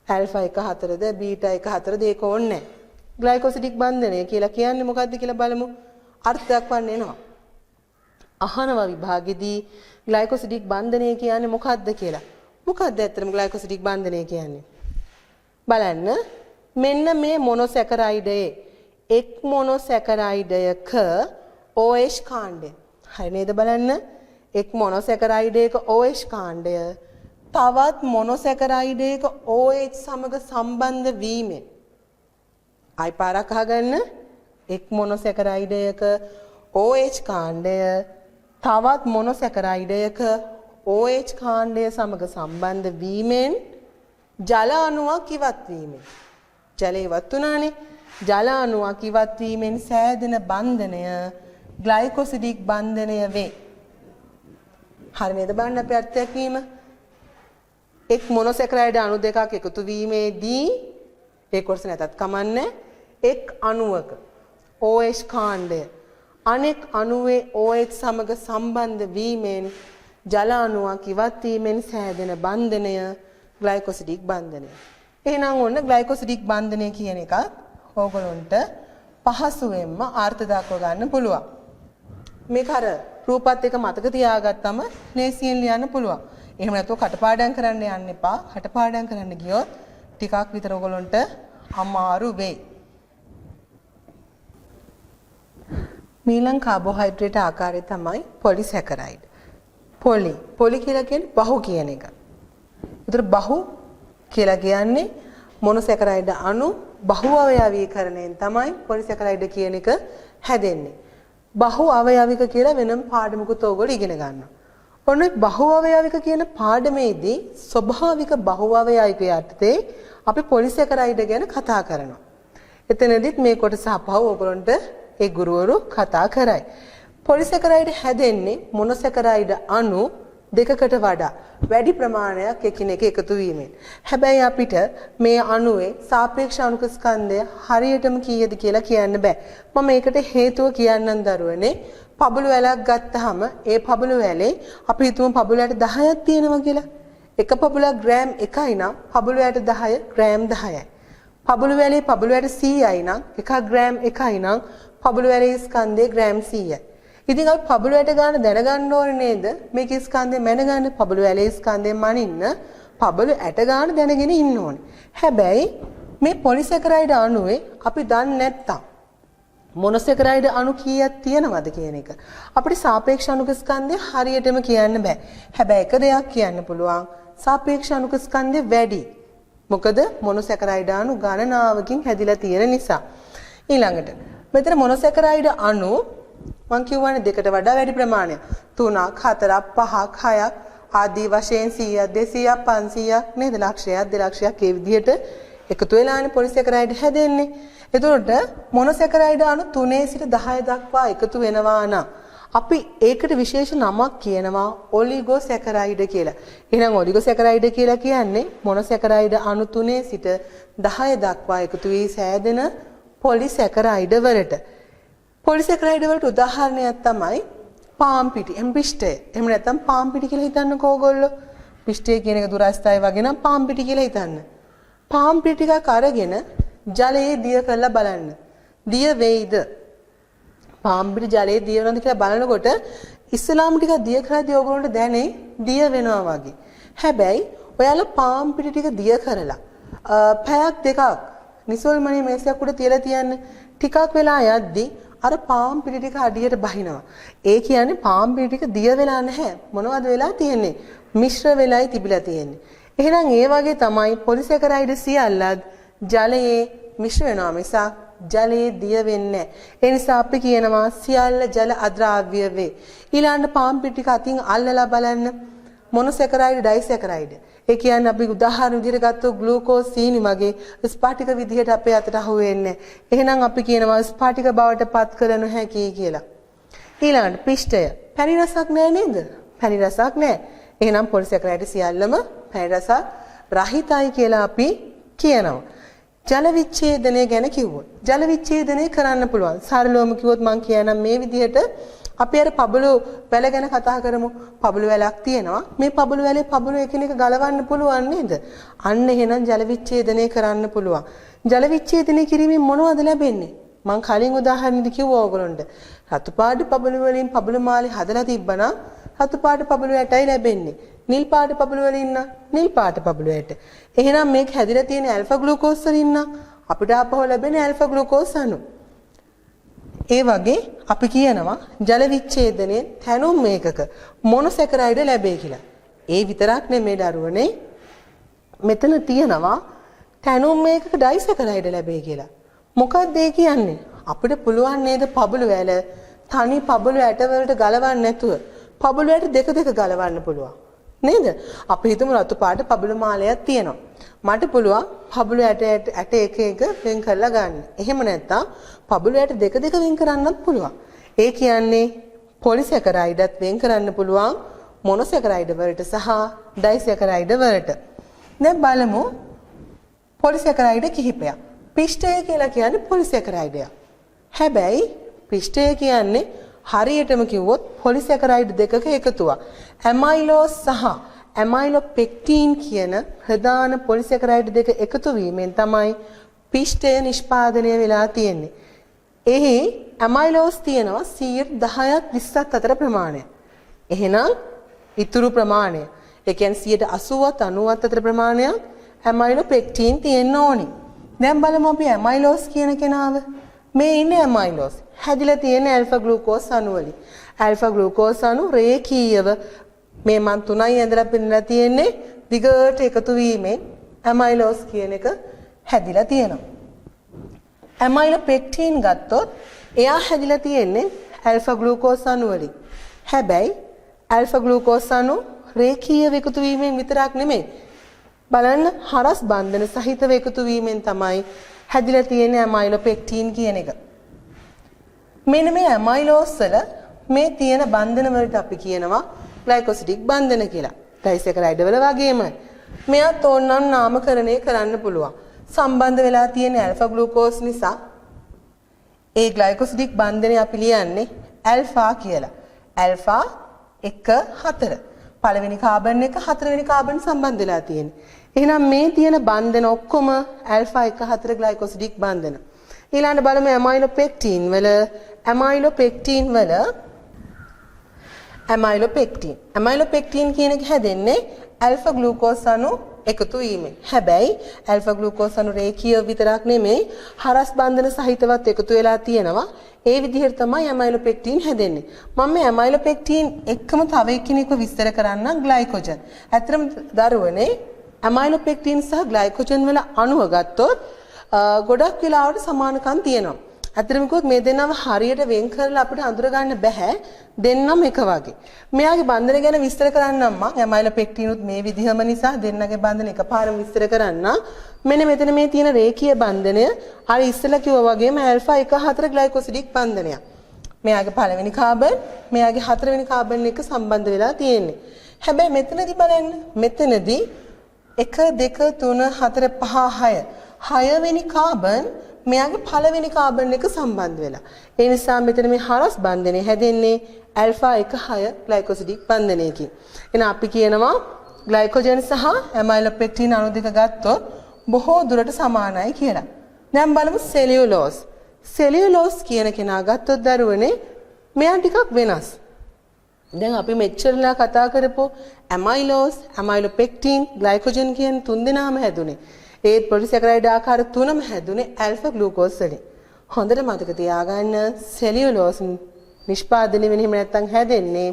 ඇල්ෆා 1,4ද බීටා 1,4ද ඒක ඕනේ නැහැ. ග්ලයිකෝසිඩික් බන්ධනය කියලා කියන්නේ මොකක්ද කියලා බලමු. අර්ථයක් වන්න එනවා. අහනවා විභාගෙදී ග්ලයිකෝසිඩික් බන්ධනය කියන්නේ මොකක්ද කියලා. මොකක්ද ඇත්තටම ග්ලයිකෝසිඩික් බන්ධනය කියන්නේ? බලන්න මෙන්න මේ මොනොසැකරයිඩයේ එක් මොනොසැකරයිඩයක OH කාණ්ඩය. හරි නේද බලන්න? එක් මොනොසැකරයිඩයක OH කාණ්ඩය තවත් මොනොසැකරයිඩයක OH සමග සම්බන්ධ වීමෙන් අයි පාරක් අහගන්න එක් මොනොසැකරයිඩයක OH කාණ්ඩය තවත් මොනොසැකරයිඩයක OH කාණ්ඩය සමග සම්බන්ධ වීමෙන් ජල අණුවක් ඉවත් වීමෙන් ජලය ඉවත් වුණානේ ජල අණුවක් ඉවත් වීමෙන් සෑදෙන බන්ධනය ග්ලයිකෝසිඩික් බන්ධනය වේ. හරි නේද බලන්න අපි අර්ථයක් වීම එක් මොනොසැකරයිඩ් අණු දෙකක් එකතු වීමේදී ඒ කොටස නැතත් කමන්නේ එක් අණුවක OH කාණ්ඩය අනෙක් අණුවේ OH සමග සම්බන්ධ වීමෙන් ජල අණුවක් ඉවත් වීමෙන් සෑදෙන බන්ධනය ග්ලයිකෝසිඩික් බන්ධනය. එහෙනම් ඔන්න ග්ලයිකෝසිඩික් බන්ධනය කියන එකත් ඕගොල්ලන්ට පහසුවෙන්ම අර්ථ දක්ව ගන්න පුළුවන්. මේක අර රූපත් එක මතක තියාගත්තම ලේසියෙන් ලියන්න පුළුවන්. එහෙම නැත්නම් කටපාඩම් කරන්න යන්න එපා. කටපාඩම් කරන්න ගියොත් ටිකක් විතර ඔයගොල්ලන්ට අමාරු වෙයි. මීලං කාබෝහයිඩ්‍රේට් ආකාරය තමයි පොලිසැකරයිඩ්. පොලි කියලා කියන්නේ බහු කියන එක. ඒතර බහු කියලා කියන්නේ මොනොසැකරයිඩ් අණු බහු අවයවීකරණයෙන් තමයි පොලිසැකරයිඩ් කියන එක හැදෙන්නේ. බහු අවයවික කියලා වෙනම පාඩමකුත් ඕගොල්ලෝ ඉගෙන ගන්නවා. ඔන්න බහු අවයවික කියන පාඩමේදී ස්වභාවික බහු අවයවික යටතේ අපි පොලිසැකරයිඩ් ගැන කතා කරනවා. එතනදිත් මේ කොටස අපහව ඕගොල්ලන්ට ඒ ගුරුවරු කතා කරයි. පොලිසැකරයිඩ් හැදෙන්නේ මොනොසැකරයිඩ් අණු දෙකකට වඩා වැඩි ප්‍රමාණයක් එකිනෙක එකතු වීමෙන්. හැබැයි අපිට මේ අණුවේ සාපේක්ෂ අණුක ස්කන්ධය හරියටම කීයද කියලා කියන්න බෑ. මම මේකට හේතුව කියන්නම් දරුවනේ. පබළු වැලක් ගත්තාම ඒ පබළු වැලේ අපි හිතමු පබළු වැට 10ක් තියෙනවා කියලා. එක පබළුවක් ග්‍රෑම් 1යි නම් පබළු වැට 10 ග්‍රෑම් 10යි. පබළු වැලේ පබළු වැට 100යි නම් එකක් ග්‍රෑම් 1යි නම් පබළු වැලේ ස්කන්ධය ග්‍රෑම් 100යි. ඉතින් අපි පබළු වැට ගන්න දැනගන්න ඕනේ නේද? මේක ස්කන්ධය මැනගන්න පබළු වැලේ ස්කන්ධය මනින්න පබළු ඇට ගන්න දැනගෙන ඉන්න ඕනේ. හැබැයි මේ පොලිසැකරයිඩ් අණුවේ අපි දන්නේ නැත්තම් මොනොසැකරයිඩ් අණු කීයක් තියෙනවද කියන එක අපිට සාපේක්ෂ අණුක ස්කන්ධය හරියටම කියන්න බෑ. හැබැයි එක දෙයක් කියන්න පුළුවන් සාපේක්ෂ අණුක ස්කන්ධය වැඩි. මොකද මොනොසැකරයිඩ් අණු ගණනාවකින් හැදිලා තියෙන නිසා. ඊළඟට මෙතන මොනොසැකරයිඩ් අණු මං කියවනේ දෙකට වඩා වැඩි ප්‍රමාණයක් 3ක් 4ක් 5ක් 6ක් ආදී වශයෙන් 100ක් 200ක් 500ක් නේද ලක්ෂයක් 2 ලක්ෂයක් ඒ විදිහට එකතු වෙලානේ පොලිසැකරයිඩ් හැදෙන්නේ. එතකොට මොනොසැකරයිඩ් අණු 3 සිට 10 දක්වා එකතු වෙනවා නම් අපි ඒකට විශේෂ නමක් කියනවා ඔලිගොසැකරයිඩ් කියලා. එහෙනම් ඔලිගොසැකරයිඩ් කියලා කියන්නේ මොනොසැකරයිඩ් අණු 3 සිට 10 දක්වා එකතු වී සෑදෙන පොලිසැකරයිඩ් වලට. පොලිසැකරයිඩ් වලට උදාහරණයක් තමයි පාම් පිටි, එම්පිෂ්ඨය. එහෙම නැත්නම් පාම් පිටි කියලා හිතන්නකෝ ඕගොල්ලෝ. පිෂ්ඨය කියන එක දුරස්ථයි වගේ නම් පාම් පිටි කියලා හිතන්න. පාම් පිටි ටිකක් අරගෙන ජලයේ දිය කරලා බලන්න. දිය වෙයිද? පාම් පිටි ජලයේ දිය වෙනවද කියලා බලනකොට ඉස්ලාම් ටික දිය කරද්දී ඕගොල්ලන්ට දැනේ දිය වෙනවා වගේ. හැබැයි ඔයාලා පාම් පිටි ටික දිය කරලා පැයක් දෙකක් නිසල්මණී මේසයක් උඩ තියලා තියන්න. ටිකක් වෙලා යද්දී අර පාම් පිටි ටික අඩියට බහිනවා. ඒ කියන්නේ පාම් පිටි ටික දිය වෙලා නැහැ. මොනවද වෙලා තියෙන්නේ? මිශ්‍ර වෙලායි තිබිලා තියෙන්නේ. එහෙනම් ඒ වගේ තමයි පොලිසැකරයිඩ් සියල්ලත් ජලයේ මිශ්‍ර වෙනවා මිසක් ජලයේ දිය වෙන්නේ නැහැ. ඒ නිසා අපි කියනවා සියල්ල ජල අද්‍රාව්‍ය වේ. ඊළඟට පාම් පිටි ටික අතින් අල්ලලා බලන්න. මොනොසැකරයිඩ් ඩයිසැකරයිඩ්. ඒ කියන්නේ අපි උදාහරණ විදිහට ගත්තොත් ග්ලූකෝස් සීනි වගේ ස්පාටික විදිහට අපේ අතට අහු වෙන්නේ. එහෙනම් අපි කියනවා ස්පාටික බවට පත් කර නොහැකි කියලා. ඊළඟට පිෂ්ඨය. පැණි රසක් නැහැ නේද? පැණි රසක් නැහැ. එහෙනම් පොලිසැකරයිඩ් සියල්ලම පැණි රස රහිතයි කියලා අපි කියනවා. ජල විච්ඡේදනය ගැන කිව්වොත් ජල විච්ඡේදනය කරන්න පුළුවන්. සරලවම කිව්වොත් මම කියනම් මේ විදිහට අපි අර පබළු වැල ගැන කතා කරමු. පබළු වැලක් තියෙනවා. මේ පබළු වැලේ පබළු එකිනෙක ගලවන්න පුළුවන් නේද? අන්න එහෙනම් ජල විච්ඡේදනය කරන්න පුළුවන්. ජල විච්ඡේදනය කිරීමෙන් මොනවද ලැබෙන්නේ? මම කලින් උදාහරණෙදි කිව්වා ඕගොල්ලන්ට. රතු පාට පබළු වලින් පබළු මාලි හදලා තිබ්බනම් රතු පාට පබළු ඇටයි ලැබෙන්නේ. නිල් පාට පබළු වලින් නම් නිල් පාට පබළු ඇට. එහෙනම් මේක හැදිලා තියෙන ඇල්ෆා ග්ලූකෝස් වලින් නම් අපිට ආපහු ලැබෙන ඇල්ෆා ග්ලූකෝස් අණු. ඒ වගේ අපි කියනවා ජල විච්ඡේදනයේ තැනුම් මේකක මොනොසැකරයිඩ් ලැබේ කියලා. ඒ විතරක් නෙමෙයි දරුවනේ. මෙතන තියෙනවා තැනුම් මේකක ඩයිසැකරයිඩ් ලැබේ කියලා. මොකක්ද ඒ කියන්නේ? අපිට පුළුවන් නේද පබළු වැල තනි පබළු ඇට වලට ගලවන්න නැතුව පබළු ඇට දෙක ගලවන්න පුළුවන්. නේද? අපි හිතමු රතු පාට පබළු මාලයක් තියෙනවා. මට පුළුවන් පබළු ඇට එක එක වෙන් කරලා ගන්න. එහෙම නැත්නම් පබළු ඇට දෙක වෙන් කරන්නත් පුළුවන්. ඒ කියන්නේ පොලිසැකරයිඩ්ත් වෙන් කරන්න පුළුවන් මොනොසැකරයිඩ් වලට සහ ඩයිසැකරයිඩ් වලට. දැන් බලමු පොලිසැකරයිඩ් කිහිපයක්. පිෂ්ඨය කියලා කියන්නේ පොලිසැකරයිඩයක්. හැබැයි පිෂ්ඨය කියන්නේ හරියටම කිව්වොත් පොලිසැකරයිඩ් දෙකක එකතුවක්. ඇමයිලෝස් සහ ඇමයිලෝපෙක්ටින් කියන ප්‍රධාන පොලිසැකරයිඩ් දෙක එකතු වීමෙන් තමයි පිෂ්ඨය නිෂ්පාදනය වෙලා තියෙන්නේ. එහි ඇමයිලෝස් තියෙනවා 10ක් 20ක් අතර ප්‍රමාණය. එහෙනම් ඉතුරු ප්‍රමාණය ඒ කියන්නේ 80ත් 90ත් අතර ප්‍රමාණයක් ඇමයිලෝපෙක්ටින් තියෙන්න ඕනි. දැන් බලමු අපි ඇමයිලෝස් කියන කෙනාව. මේ ඉන්නේ ඇමයිලෝස්. හැදිලා තියෙන ඇල්ෆා ග්ලූකෝස් අණු වලින්. ඇල්ෆා ග්ලූකෝස් අණු රේඛීයව මේ මන් තුනයි ඇඳලා පින්නලා තියෙන්නේ දිගට එකතු වීමෙන් ඇමයිලෝස් කියන එක හැදිලා තියෙනවා. ඇමයිලෝපෙක්ටින් ගත්තොත් එයා හැදිලා තියෙන්නේ ඇල්ෆා ග්ලූකෝස් අණු වලින්. හැබැයි ඇල්ෆා ග්ලූකෝස් අණු රේඛීයව එකතු වීමෙන් විතරක් නෙමෙයි. බලන්න හරස් බන්ධන සහිතව එකතු වීමෙන් තමයි හැදිලා තියෙන්නේ ඇමයිලෝපෙක්ටින් කියන එක. මෙන්න මේ ඇමයිලෝස් වල මේ තියෙන බන්ධන වලට අපි කියනවා ග්ලයිකොසිඩික් බන්ධන කියලා. ඩයිසැකරයිඩ් වල වගේම මෙයත් ඕනනම් නාමකරණය කරන්න පුළුවන්. සම්බන්ධ වෙලා තියෙන ඇල්ෆා ග්ලූකෝස් නිසා ඒ ග්ලයිකොසිඩික් බන්ධනය අපි ලියන්නේ ඇල්ෆා කියලා. ඇල්ෆා 1 4. පළවෙනි කාබන් එක හතරවෙනි කාබන් සම්බන්ධ වෙලා තියෙන්නේ. එහෙනම් මේ තියෙන බන්ධන ඔක්කොම ඇල්ෆා 1 4 ග්ලයිකොසිඩික් බන්ධන. ඊළඟට බලමු ඇමයිලෝපෙක්ටින් වල ඇමයිලෝපෙක්ටින් කියන එක හැදෙන්නේ ඇල්ෆා ග්ලූකෝස් අණු එකතු වීමෙන්. හැබැයි ඇල්ෆා ග්ලූකෝස් අණු රේඛීය විතරක් නෙමෙයි හරස් බන්ධන සහිතවත් එකතු වෙලා තියෙනවා. ඒ විදිහට තමයි ඇමයිලෝපෙක්ටින් හැදෙන්නේ. මම මේ ඇමයිලෝපෙක්ටින් එක්කම තව එක්කෙනෙක්ව විස්තර කරන්න ග්ලයිකෝජන්. ඇත්තටම දරුවනේ ඇමයිලෝපෙක්ටින් සහ ග්ලයිකෝජන් වල අණුව ගත්තොත් ගොඩක් වෙලාවට සමානකම් තියෙනවා. ඇත්තටම කිව්වොත් මේ දෙන්නව හරියට වෙන් කරලා අපිට අඳුර ගන්න බෑ. දෙන්නම එක වගේ. මෙයාගේ බන්ධන ගැන විස්තර කරන්නම් මම. ඇමයිලෝපෙක්ටිනුත් මේ විදිහම නිසා දෙන්නගේ බන්ධන එකපාරම විස්තර කරන්න. මෙන්න මෙතන මේ තියෙන රේඛීය බන්ධනය අර ඉස්සෙල්ලා කිව්වා වගේම ඇල්ෆා 1 4 ග්ලයිකොසිඩික් බන්ධනයක්. මෙයාගේ පළවෙනි කාබන් මෙයාගේ හතරවෙනි කාබන් එක සම්බන්ධ වෙලා තියෙන්නේ. හැබැයි මෙතනදී බලන්න. මෙතනදී 1 2 3 4 5 6 6වෙනි කාබන් මෙයාගේ පළවෙනි කාබන් එක සම්බන්ධ වෙලා. ඒ නිසා මෙතන මේ හරස් බන්ධනය හැදෙන්නේ ඇල්ෆා 1 6 ග්ලයිකොසිඩික් බන්ධනයකින්. එහෙනම් අපි කියනවා ග්ලයිකෝජන් සහ ඇමයිලෝපෙක්ටින් අණු දෙක ගත්තොත් බොහෝ දුරට සමානයි කියලා. දැන් බලමු සෙලියුලෝස්. සෙලියුලෝස් කියන කෙනා ගත්තොත් දරුවනේ මෙයා ටිකක් වෙනස්. දැන් අපි මෙච්චරලා කතා කරපු ඇමයිලෝස්, ඇමයිලෝපෙක්ටින්, ග්ලයිකෝජන් කියන තුන් දෙනාම හැදුනේ. ඒ පොලිසැකරයිඩ් ආකාර තුනම හැදුනේ ඇල්ෆා ග්ලූකෝස් වලින්. හොඳට මතක තියාගන්න සෙලියුලෝස් නිෂ්පාදනය වෙන්නේ නැත්නම් හැදෙන්නේ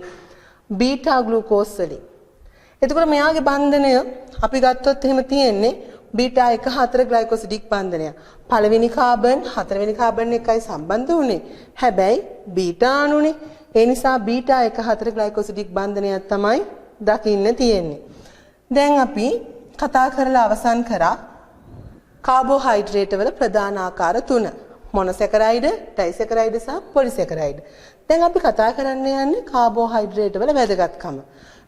බීටා ග්ලූකෝස් වලින්. එතකොට මෙයාගේ බන්ධනය අපි ගත්තොත් එහෙම තියෙන්නේ බීටා 1 4 ග්ලයිකොසිඩික් බන්ධනය. පළවෙනි කාබන් හතරවෙනි කාබන් එකයි සම්බන්ධ වුනේ. හැබැයි බීටා අණුනේ. ඒ නිසා බීටා 1 4 ග්ලයිකොසිඩික් බන්ධනයක් තමයි දකින්න තියෙන්නේ. දැන් අපි කතා කරලා අවසන් කරා කාබෝහයිඩ්‍රේට් වල ප්‍රධාන ආකාර තුන. මොනොසැකරයිඩ්, ඩයිසැකරයිඩ් සහ පොලිසැකරයිඩ්. දැන් අපි කතා කරන්න යන්නේ කාබෝහයිඩ්‍රේට් වල වැදගත්කම.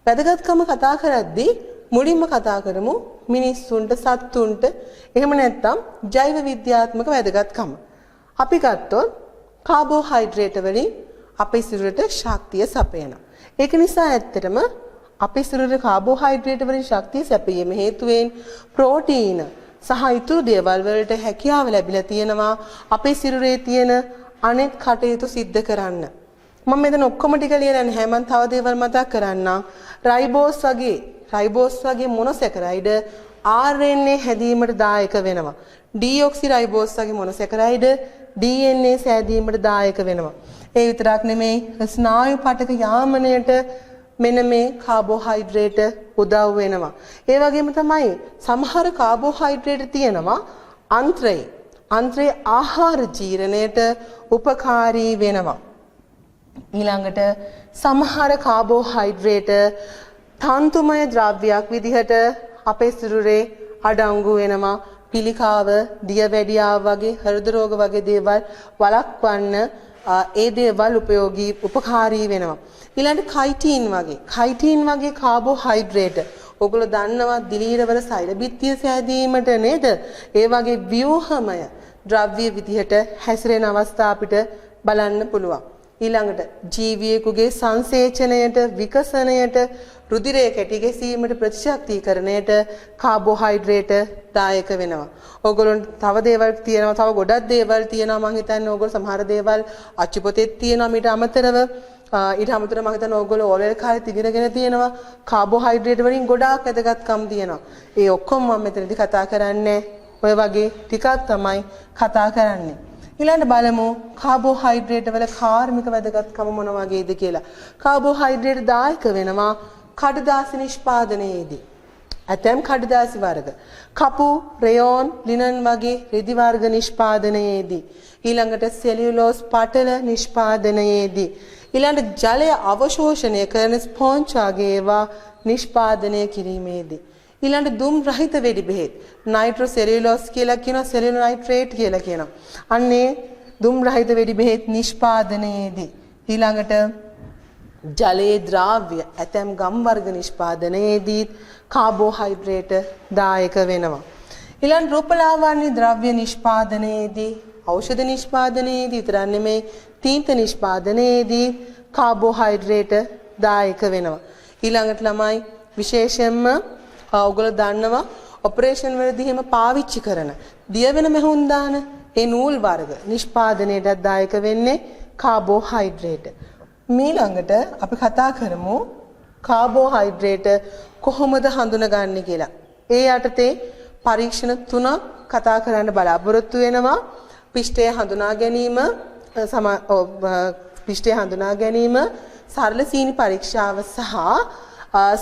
වැදගත්කම කතා කරද්දී මුලින්ම කතා කරමු මිනිස්සුන්ට, සත්තුන්ට, එහෙම නැත්නම් ජෛව විද්‍යාත්මක වැදගත්කම. අපි ගත්තොත් කාබෝහයිඩ්‍රේට් වලින් අපේ සිරුරට ශක්තිය සපයනවා. ඒක නිසා ඇත්තටම අපේ සිරුරේ කාබෝහයිඩ්‍රේට් වලින් ශක්තිය සැපයීම හේතුවෙන් ප්‍රෝටීන සහ ඉතුරු දේවල් වලට හැකියාව ලැබිලා තියෙනවා අපේ සිරුරේ තියෙන අනෙක් කටයුතු සිද්ධ කරන්න. මම මෙතන ඔක්කොම ටික ලියලා නැහැ. මම තව දේවල් මතක් කරන්නම්. රයිබෝස් වගේ මොනොසැකරයිඩ් RNA හැදීමට දායක වෙනවා. ඩීऑක්සිරයිබෝස් වගේ මොනොසැකරයිඩ් DNA සෑදීමට දායක වෙනවා. ඒ විතරක් නෙමෙයි ස්නායු පටක යාමනයට මෙන්න මේ කාබෝහයිඩ්‍රේට් උදව් වෙනවා. ඒ වගේම තමයි සමහර කාබෝහයිඩ්‍රේට් තියෙනවා අන්ත්‍රයේ ආහාර ජීර්ණයට උපකාරී වෙනවා. ඊළඟට සමහර කාබෝහයිඩ්‍රේට් තන්තුමය ද්‍රව්‍යයක් විදිහට අපේ සිරුරේ අඩංගු වෙනවා. පිළිකාව, දියවැඩියාව වගේ හෘද රෝග වගේ දේවල් වළක්වන්න ඒ දේවල් උපකාරී වෙනවා. ඊළඟට කයිටින් වගේ කාබෝහයිඩ්‍රේට් ඔයගොල්ලෝ දන්නවා දිලීරවල සෛල බිත්තිය සෑදීමට නේද? ඒ වගේ ව්‍යුහමය ද්‍රව්‍ය විදිහට හැසිරෙන අවස්ථා අපිට බලන්න පුළුවන්. ඊළඟට ජීවියෙකුගේ සංසේචනයට විකසනයට රුධිරය කැටි ගැසීමට ප්‍රතිශක්තිකරණයට කාබෝහයිඩ්‍රේට් දායක වෙනවා. ඕගොල්ලන්ට තව දේවල් තියෙනවා, තව ගොඩක් දේවල් තියෙනවා. මම හිතන්නේ ඕගොල්ලෝ සමහර දේවල් අච්චුපොතෙත් තියෙනවා මීට අමතරව. ඊට අමතරව මම හිතන්නේ ඕගොල්ලෝ ඕලෙල් කාලේ ඉගෙනගෙන තියෙනවා. කාබෝහයිඩ්‍රේට් වලින් ගොඩාක් වැදගත්කම් තියෙනවා. ඒ ඔක්කොම මම මෙතනදී කතා කරන්නේ ඔය වගේ ටිකක් තමයි කතා කරන්නේ. ඊළඟට බලමු කාබෝහයිඩ්‍රේට් වල කාර්මික වැදගත්කම මොන වගේද කියලා. කාබෝහයිඩ්‍රේට් දායක වෙනවා කඩදාසි නිෂ්පාදනයේදී. ඇතැම් කඩදාසි වර්ග කපු, රයෝන්, ලිනන් වගේ රෙදි වර්ග නිෂ්පාදනයේදී. ඊළඟට සෙලියුලෝස් පටල නිෂ්පාදනයේදී. ඊළඟට ජලය අවශෝෂණය කරන ස්පොන්ජ් වගේ ඒවා නිෂ්පාදනය කිරීමේදී. ඊළඟට දුම් රහිත වෙඩි බෙහෙත් නයිට්‍රෝසෙලියුලෝස් කියලා කියනවා, සෙලියුලොනයිට්‍රේට් කියලා කියනවා. අන්නේ දුම් රහිත වෙඩි බෙහෙත් නිෂ්පාදනයේදී. ඊළඟට ජලයේ ද්‍රාව්‍ය ඇතැම් ගම් වර්ග නිෂ්පාදනයේදී කාබෝහයිඩ්‍රේට් දායක වෙනවා. ඊළඟ රූපලාවන්‍ය ද්‍රව්‍ය නිෂ්පාදනයේදී, ඖෂධ නිෂ්පාදනයේදී විතරක් නෙමෙයි තීන්ත නිෂ්පාදනයේදී කාබෝහයිඩ්‍රේට් දායක වෙනවා. ඊළඟට ළමයි විශේෂයෙන්ම ඔයගොල්ලෝ දන්නවා ඔපරේෂන් වලදී එහෙම පාවිච්චි කරන දියවෙන මෙහුන් දාන ඒ නූල් වර්ග නිෂ්පාදනයේට දායක වෙන්නේ කාබෝහයිඩ්‍රේට්. ඊළඟට අපි කතා කරමු කාබෝහයිඩ්‍රේට් කොහොමද හඳුනගන්නේ කියලා. ඒ යටතේ පරීක්ෂණ 3ක් කතා කරන්න බලාපොරොත්තු වෙනවා. පිෂ්ඨය හඳුනා ගැනීම, පිෂ්ඨය හඳුනා ගැනීම, සරල සීනි පරීක්ෂාව සහ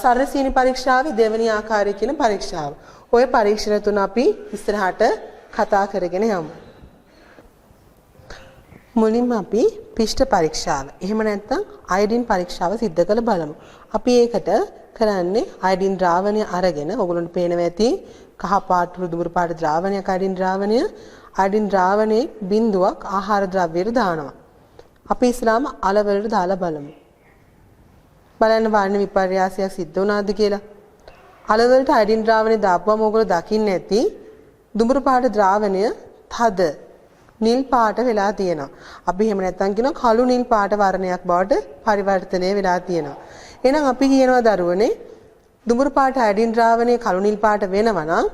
සරල සීනි පරීක්ෂාවේ දෙවෙනි ආකාරය කියන පරීක්ෂාව. ওই පරීක්ෂණ 3 අපි ඉස්සරහට කතා කරගෙන යමු. මුලින්ම අපි පිෂ්ඨ පරීක්ෂාව. එහෙම නැත්නම් අයඩින් පරීක්ෂාව සිද්ධ කරලා බලමු. අපි ඒකට කරන්නේ අයඩින් ද්‍රාවණය අරගෙන ඔයගොල්ලන්ට පේනවා ඇති කහ පාට දුඹුරු පාට ද්‍රාවණයක් අයඩින් ද්‍රාවණය. අයඩින් ද්‍රාවණයේ බිඳුවක් ආහාර ද්‍රව්‍යයට දානවා. අපි ඉස්සලාම අල වලට දාලා බලමු. බලන්න වර්ණ විපර්යාසයක් සිද්ධ වුණාද කියලා. අල වලට අයඩින් ද්‍රාවණය දාපුවම ඔයගොල්ලෝ දකින්නේ ඇති දුඹුරු පාට ද්‍රාවණය තද නිල් පාට වෙලා තියෙනවා. අපි එහෙම නැත්නම් කියනවා කළු නිල් පාට වර්ණයක් බවට පරිවර්තනය වෙලා තියෙනවා. එහෙනම් අපි කියනවා දරුවනේ දුඹුරු පාට අයඩින් ද්‍රාවණයේ කළු නිල් පාට වෙනවා නම්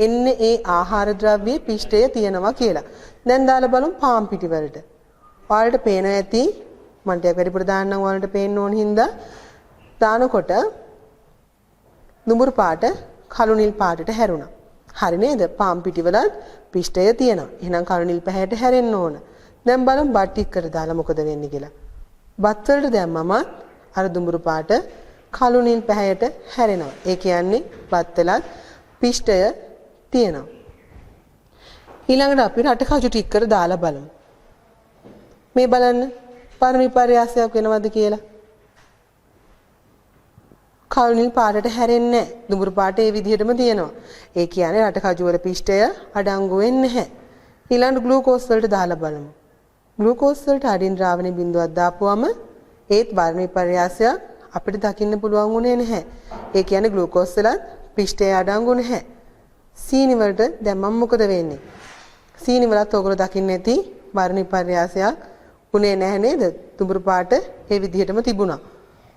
එන්නේ ඒ ආහාර ද්‍රව්‍යයේ පිෂ්ඨය තියෙනවා කියලා. දැන් දාලා බලමු පාම් පිටි වලට. ඔයාලට පේනවා ඇති මම ටිකක් වැඩිපුර දාන්නම් ඔයාලට පේන්න ඕන හින්දා දානකොට දුඹුරු පාට කළු නිල් පාටට හැරුණා. හරි නේද? පාම් පිටිවල පිෂ්ඨය තියෙනවා. එහෙනම් කළු නිල් පැහැයට හැරෙන්න ඕන. දැන් බලමු බත් ටිකකට දාලා මොකද වෙන්නේ කියලා. බත් වලට දැම්මම අර දුඹුරු පාට කළු නිල් පැහැයට හැරෙනවා. ඒ කියන්නේ බත් වල පිෂ්ඨය තියෙනවා. ඊළඟට අපි රට කජු ටිකකට දාලා බලමු. මේ බලන්න වර්ණ විපර්යාසයක් වෙනවද කියලා. කළු නිල් පාටට හැරෙන්නේ නැහැ. දුඹුරු පාට ඒ විදිහටම තියෙනවා. ඒ කියන්නේ රට කජු වල පිෂ්ඨය අඩංගු වෙන්නේ නැහැ. ඊළඟ ග්ලූකෝස් වලට දාලා බලමු. ග්ලූකෝස් වලට අයඩින් ද්‍රාවණය බිඳුවක් දාපුවම ඒත් වර්ණ විපර්යාසයක් අපිට දකින්න පුළුවන් වුණේ නැහැ. ඒ කියන්නේ ග්ලූකෝස් වල පිෂ්ඨය අඩංගු නැහැ. සීනි වලට දැන් මම මොකද වෙන්නේ? සීනි වලත් ඔයගොල්ලෝ දකින්න ඇති වර්ණ විපර්යාසයක් උනේ නැහැ නේද? දුඹුරු පාට ඒ විදිහටම තිබුණා.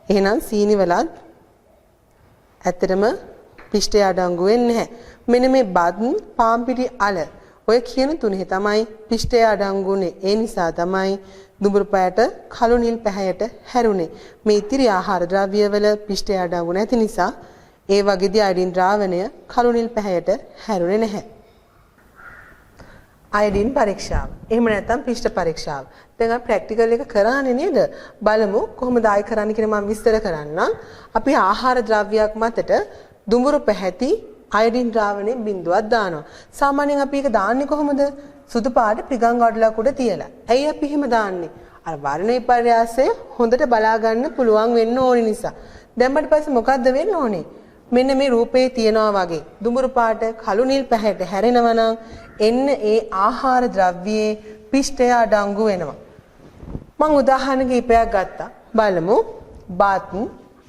එහෙනම් සීනි වලත් ඇත්තටම පිෂ්ඨය අඩංගු වෙන්නේ නැහැ. මෙන්න මේ බත් පාම් පිටි අල ඔය කියන තුනේ තමයි පිෂ්ඨය අඩංගුනේ. ඒ නිසා තමයි දුඹුරු පාට කළු නිල් පැහැයට හැරුනේ. මේ ඉතිරි ආහාර ද්‍රව්‍ය වල පිෂ්ඨය අඩංගු නැති නිසා ඒ වගේදී අයඩින් ද්‍රාවණය කළු නිල් පැහැයට හැරුනේ නැහැ. අයඩින් පරීක්ෂාව. එහෙම නැත්නම් පිෂ්ඨ පරීක්ෂාව. දැන් අපි ප්‍රැක්ටිකල් එක කරානේ නේද? බලමු කොහොමද ආයි කරන්න කියලා මම විස්තර කරන්නම්. අපි ආහාර ද්‍රව්‍යයක් මතට දුඹුරු පැහැති අයඩින් ද්‍රාවණයේ බිඳුවක් දානවා. සාමාන්‍යයෙන් අපි ඒක දාන්නේ කොහොමද? සුදු පාට පිගන් ගඩොලක් උඩ තියලා. ඇයි අපි එහෙම දාන්නේ? අර වර්ණ විපර්යාසය හොඳට බලා ගන්න පුළුවන් වෙන්න ඕනි නිසා. දැම්මට පස්සේ මොකද්ද වෙන්න ඕනේ? මෙන්න මේ රූපේ තියනවා වගේ දුඹුරු පාට කළු නිල් පැහැයට හැරෙනවා නම් එන්න ඒ ආහාර ද්‍රව්‍යයේ පිෂ්ඨය අඩංගු වෙනවා. මම උදාහරණ කිහිපයක් ගත්තා. බලමු. බත්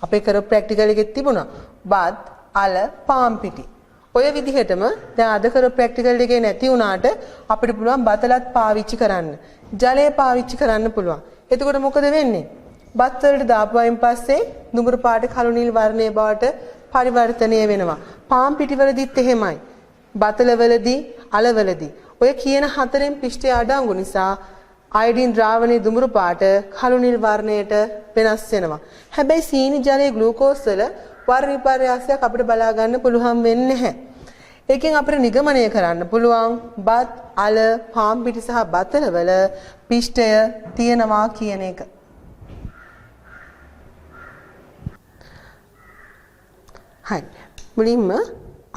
අපේ කරපු ප්‍රැක්ටිකල් එකෙත් තිබුණා. බත්, අල, පාම් පිටි. ඔය විදිහටම දැන් අද කරපු ප්‍රැක්ටිකල් එකේ නැති වුණාට අපිට පුළුවන් බතලත් පාවිච්චි කරන්න. ජලය පාවිච්චි කරන්න පුළුවන්. එතකොට මොකද වෙන්නේ? බත් වලට දාපුවයින් පස්සේ දුඹුරු පාට කළු නිල් වර්ණයේ බවට පරිවර්තනය වෙනවා. පාන් පිටිවලදීත් එහෙමයි. බතලවලදී, අලවලදී. ඔය කියන හතරෙන් පිෂ්ඨය අඩංගු නිසා අයඩින් ද්‍රාවණයේ දුඹුරු පාට කළු නිල් වර්ණයට වෙනස් වෙනවා. හැබැයි සීනි ජලයේ ග්ලූකෝස් වල වර්ණ විපර්යාසයක් අපිට බලා ගන්න පුළුවන් වෙන්නේ නැහැ. ඒකෙන් අපිට නිගමනය කරන්න පුළුවන් බත්, අල, පාන් පිටි සහ බතලවල පිෂ්ඨය තියෙනවා කියන එක. හරි. මුලින්ම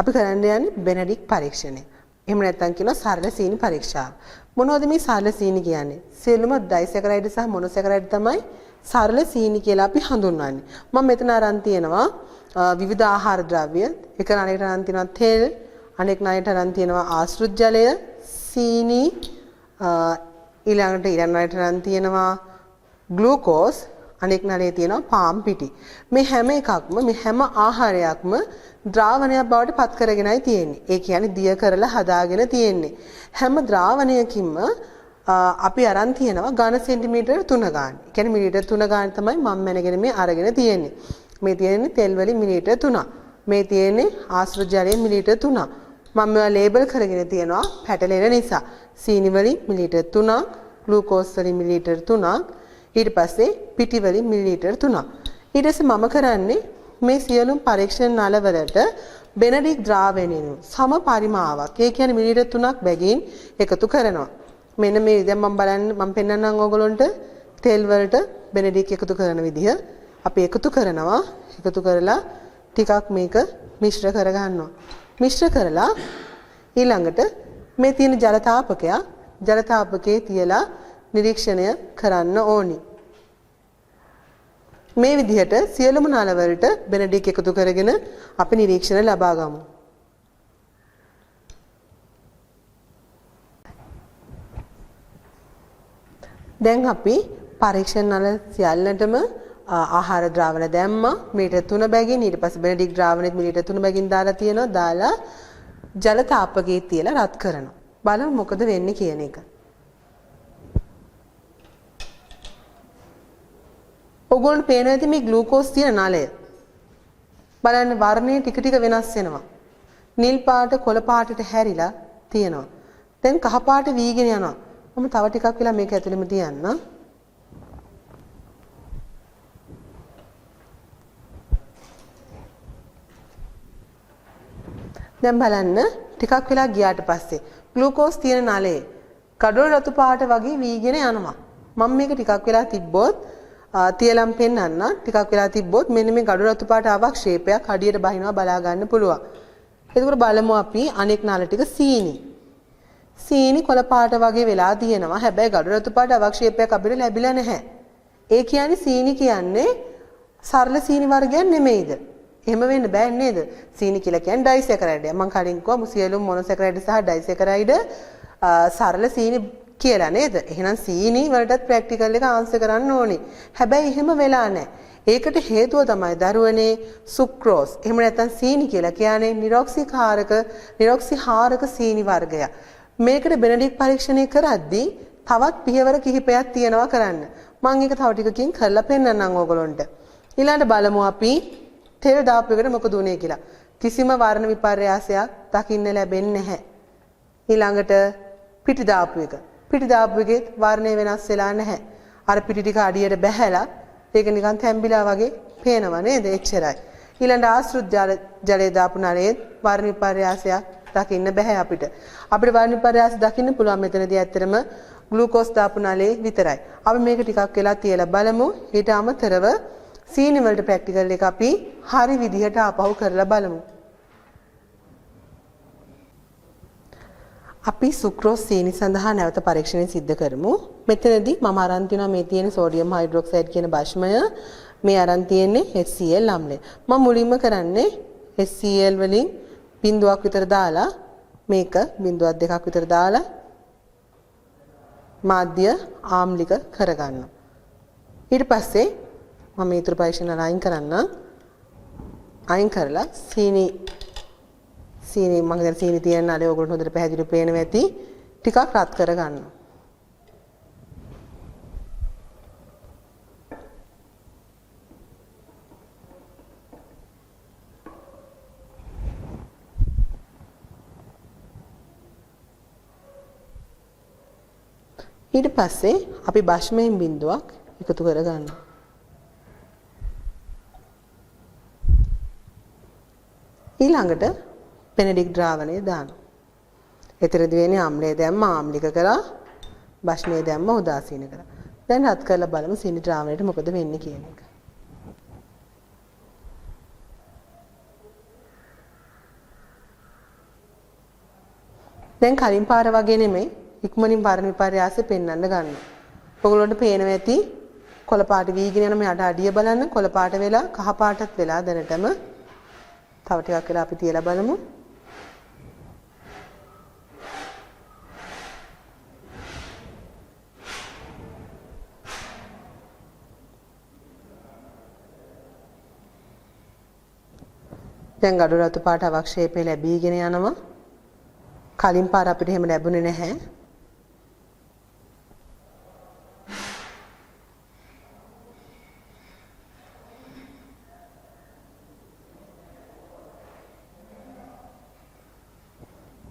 අපි කරන්න යන්නේ බෙනඩික් පරීක්ෂණය. එහෙම නැත්නම් කියනවා සරල සීනි පරීක්ෂාව. මොනවද මේ සරල සීනි කියන්නේ? සියලුම ඩයිසැකරයිඩ් සහ මොනොසැකරයිඩ් තමයි සරල සීනි කියලා අපි හඳුන්වන්නේ. මම මෙතන අරන් තියෙනවා විවිධ ආහාර ද්‍රව්‍ය. එක නලයකට අරන් තියෙනවා තෙල්, අනෙක් නලයට අරන් තියෙනවා ආශ්‍රිත ජලය, සීනි, ඊළඟට නලයට අරන් තියෙනවා ග්ලූකෝස්, අනෙක් නලයේ තියෙනවා පාන් පිටි. මේ හැම එකක්ම මේ හැම ආහාරයක්ම ද්‍රාවණයක් බවට පත් කරගෙනයි තියෙන්නේ. ඒ කියන්නේ දිය කරලා හදාගෙන තියෙන්නේ. හැම ද්‍රාවණයකින්ම අපි අරන් තියෙනවා ඝන සෙන්ටිමීටර් 3 ගන්න. ඒ කියන්නේ මිලිලීටර් 3 ගන්න තමයි මම මැනගෙන මේ අරගෙන තියෙන්නේ. මේ තියෙන්නේ තෙල් වලින් මිලිලීටර් 3ක්. මේ තියෙන්නේ ආශ්‍රිත ජලයෙන් මිලිලීටර් 3ක්. මම මේවා ලේබල් කරගෙන තියෙනවා පැටලෙන නිසා. සීනි වලින් මිලිලීටර් 3ක්, ග්ලූකෝස් වලින් මිලිලීටර් 3ක්, ඊට පස්සේ පිටි වලින් මිලිලීටර් 3ක්. ඊට පස්සේ මම කරන්නේ මේ සියලුම පරීක්ෂණ නලවලට බෙනඩික් ද්‍රාවණයෙන් සම පරිමාවක්. ඒ කියන්නේ මිලිලීටර් 3ක් බැගින් එකතු කරනවා. මෙන්න මේ දැන් මම පෙන්නන්නම් ඕගොල්ලන්ට තෙල් වලට බෙනඩික් එකතු කරන විදිහ. අපි එකතු කරනවා. එකතු කරලා ටිකක් මේක මිශ්‍ර කරගන්නවා. මිශ්‍ර කරලා ඊළඟට මේ තියෙන ජල තාපකයේ තියලා නිරීක්ෂණය කරන්න ඕනි. මේ විදිහට සියලුම නල වලට බෙනඩික් එකතු කරගෙන අපි නිරීක්ෂණ ලබා ගමු. දැන් අපි පරීක්ෂණ නල සියල්ලටම ආහාර ද්‍රාවණ දැම්මා. මිලිලීටර් 3 බැගින් ඊට පස්සේ බෙනඩික් ද්‍රාවණෙත් මිලිලීටර් 3 බැගින් දාලා තියෙනවා. දාලා ජල තාපකයේ තියලා රත් කරනවා. බලමු මොකද වෙන්නේ කියන එක. ඔයගොල්ලන්ට පේනවා ඇති මේ ග්ලූකෝස් තියෙන නලය. බලන්න වර්ණය ටික ටික වෙනස් වෙනවා. නිල් පාට කොළ පාටට හැරිලා තියෙනවා. දැන් කහ පාට වීගෙන යනවා. මම තව ටිකක් වෙලා මේක ඇතුළෙම තියන්න. දැන් බලන්න ටිකක් වෙලා ගියාට පස්සේ ග්ලූකෝස් තියෙන නලයේ කඩොල් රතු පාට වගේ වීගෙන යනවා. මම මේක ටිකක් වෙලා තිබ්බොත් තියලම් පෙන්නන්න ටිකක් වෙලා තිබ්බොත් මෙන්න මේ ගඩොල් රතු පාට අවක්ෂේපයක් හඩියට බහිනවා බලා ගන්න පුළුවන්. එතකොට බලමු අපි අනෙක් නල ටික සීනි. සීනි කොළ පාට වගේ වෙලා තියෙනවා. හැබැයි ගඩොල් රතු පාට අවක්ෂේපයක් අපිට ලැබිලා නැහැ. ඒ කියන්නේ සීනි කියන්නේ සරල සීනි වර්ගයක් නෙමෙයිද? එහෙම වෙන්න බෑ නේද? සීනි කියලා කියන්නේ ඩයිසැකරයිඩ්. මම කලින් කිව්වා සියලුම මොනොසැකරයිඩ් සහ ඩයිසැකරයිඩ් සරල සීනි කියලා නේද? එහෙනම් සීනි වලටත් ප්‍රැක්ටිකල් එක ආන්සර් කරන්න ඕනේ. හැබැයි එහෙම වෙලා නැහැ. ඒකට හේතුව තමයි දරුවනේ සුක්‍රෝස්. එහෙම නැත්නම් සීනි කියලා කියන්නේ නිරොක්සිහාරක සීනි වර්ගයක්. මේකට බෙනඩික් පරීක්ෂණය කරද්දී තවත් පියවර කිහිපයක් තියෙනවා කරන්න. මම ඒක තව ටිකකින් කරලා පෙන්නන්නම් ඕගොල්ලන්ට. ඊළඟට බලමු අපි තෙල් දාපු එකට මොකද උනේ කියලා. කිසිම වර්ණ විපර්යාසයක් දකින්න ලැබෙන්නේ නැහැ. ඊළඟට පිටි දාපු එක. පිටි දාපු එකේ වර්ණය වෙනස් වෙලා නැහැ. අර පිටි ටික අඩියට බැහැලා ඒක නිකන් තැඹිලා වගේ පේනවා නේද? එච්චරයි. ඊළඟ ආශ්‍රිත ජලයේ දාපු නලයේ වර්ණ විපර්යාසයක් දකින්න බෑ අපිට. අපිට වර්ණ විපර්යාස දකින්න පුළුවන් මෙතනදී ඇත්තටම ග්ලූකෝස් දාපු නලයේ විතරයි. අපි මේක ටිකක් වෙලා තියලා බලමු. ඊට අමතරව සීනි වලට ප්‍රැක්ටිකල් එක අපි හරි විදිහට ආපහු කරලා බලමු. අපි සුක්‍රෝස් සීනි සඳහා නැවත පරීක්ෂණය සිදු කරමු. මෙතනදී මම අරන් තියනවා මේ තියෙන සෝඩියම් හයිඩ්‍රොක්සයිඩ් කියන භස්මය. මේ අරන් තියෙන්නේ HCl අම්ලය. මම මුලින්ම කරන්නේ HCl වලින් බිඳුවක් විතර දාලා මේක බිඳුවක් දෙකක් විතර දාලා මාධ්‍ය ආම්ලික කරගන්නවා. ඊට පස්සේ මම ඊතර පරීක්ෂණ අයින් කරන්න. අයින් කරලා සීනි මම දැන් සීනි තියන නලේ ඔයගොල්ලෝ හොඳට පැහැදිලිව පේනවා ඇති. ටිකක් රත් කරගන්නවා. ඊට පස්සේ අපි බෂ්මයෙන් බිඳුවක් එකතු කරගන්නවා. ඊළඟට පෙනඩික් ද්‍රාවණය දානවා. එතරදී වෙන්නේ ආම්ලය දැම්ම ආම්ලික කරා, බෂ්මය දැම්ම උදාසීන කරා. දැන් රත් කරලා බලමු සීනි ද්‍රාවණයට මොකද වෙන්නේ කියන එක. දැන් කලින් පාර වගේ නෙමෙයි ඉක්මනින් පරණ විපර්යාසය පෙන්වන්න ගන්නවා. ඔයගොල්ලන්ට පේනවා ඇති කොළ පාට වීගෙන යන මෙයාට අඩිය බලන්න කොළ පාට වෙලා කහ පාටත් වෙලා දැනටම තව ටිකක් වෙලා අපි තියලා බලමු. දැන් ගඩොල් රතු පාට අවක්ෂේපය ලැබීගෙන යනවා. කලින් පාර අපිට එහෙම ලැබුණේ නැහැ.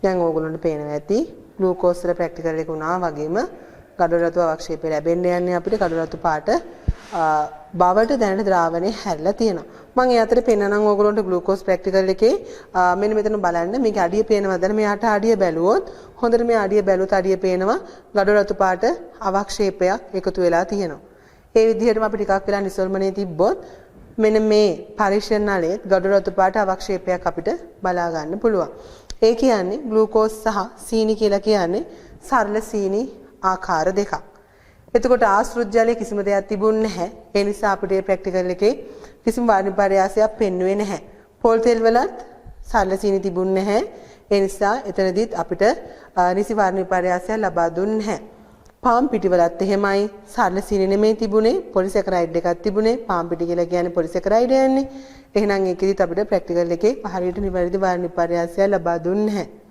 දැන් ඕගොල්ලන්ට පේනවා ඇති ග්ලූකෝස් වල ප්‍රැක්ටිකල් එක වුණා වගේම ගඩොල් රතු අවක්ෂේපය ලැබෙන්න යන්නේ අපිට ගඩොල් රතු පාට බවට දැනට ද්‍රාවණය හැරිලා තියෙනවා. මම ඒ අතරේ පෙන්නනම් ඕගොල්ලන්ට ග්ලූකෝස් ප්‍රැක්ටිකල් එකේ මෙන්න මෙතන බලන්න මේක අඩිය පේනවද? මෙයාට අඩිය බැලුවොත් හොඳට මේ අඩිය බැලුවොත් අඩිය පේනවා ගඩොල් රතු පාට අවක්ෂේපයක් එකතු වෙලා තියෙනවා. ඒ විදිහටම අපි ටිකක් වෙලා නිසල්මනේ තිබ්බොත් මෙන්න මේ පරීක්ෂණ නලයේ ගඩොල් රතු පාට අවක්ෂේපයක් අපිට බලා ගන්න පුළුවන්. ඒ කියන්නේ ග්ලූකෝස් සහ සීනි කියලා කියන්නේ සරල සීනි ආකාර දෙකක්. එතකොට ආශ්‍රිත ජලයේ කිසිම දෙයක් තිබුණේ නැහැ. ඒ නිසා අපිට මේ ප්‍රැක්ටිකල් එකේ කිසිම වර්ණ පරයාසයක් පෙන්වුවේ නැහැ. පොල් තෙල් වලත් සරල සීනි තිබුණේ නැහැ. ඒ නිසා එතනදිත් අපිට නිසි වර්ණ පරයාසයක් ලබා දුන්නේ නැහැ. පාම් පිටි වලත් එහෙමයි සරල සීනි නෙමෙයි තිබුණේ පොලිසැකරයිඩ් එකක් තිබුණේ. පාම් පිටි කියලා කියන්නේ පොලිසැකරයිඩ් යන්නේ. එහෙනම් ඒකෙදිත් අපිට ප්‍රැක්ටිකල් එකේ හරියට නිවැරදි වර්ණ පරයාසයක් ලබා දුන්නේ නැහැ.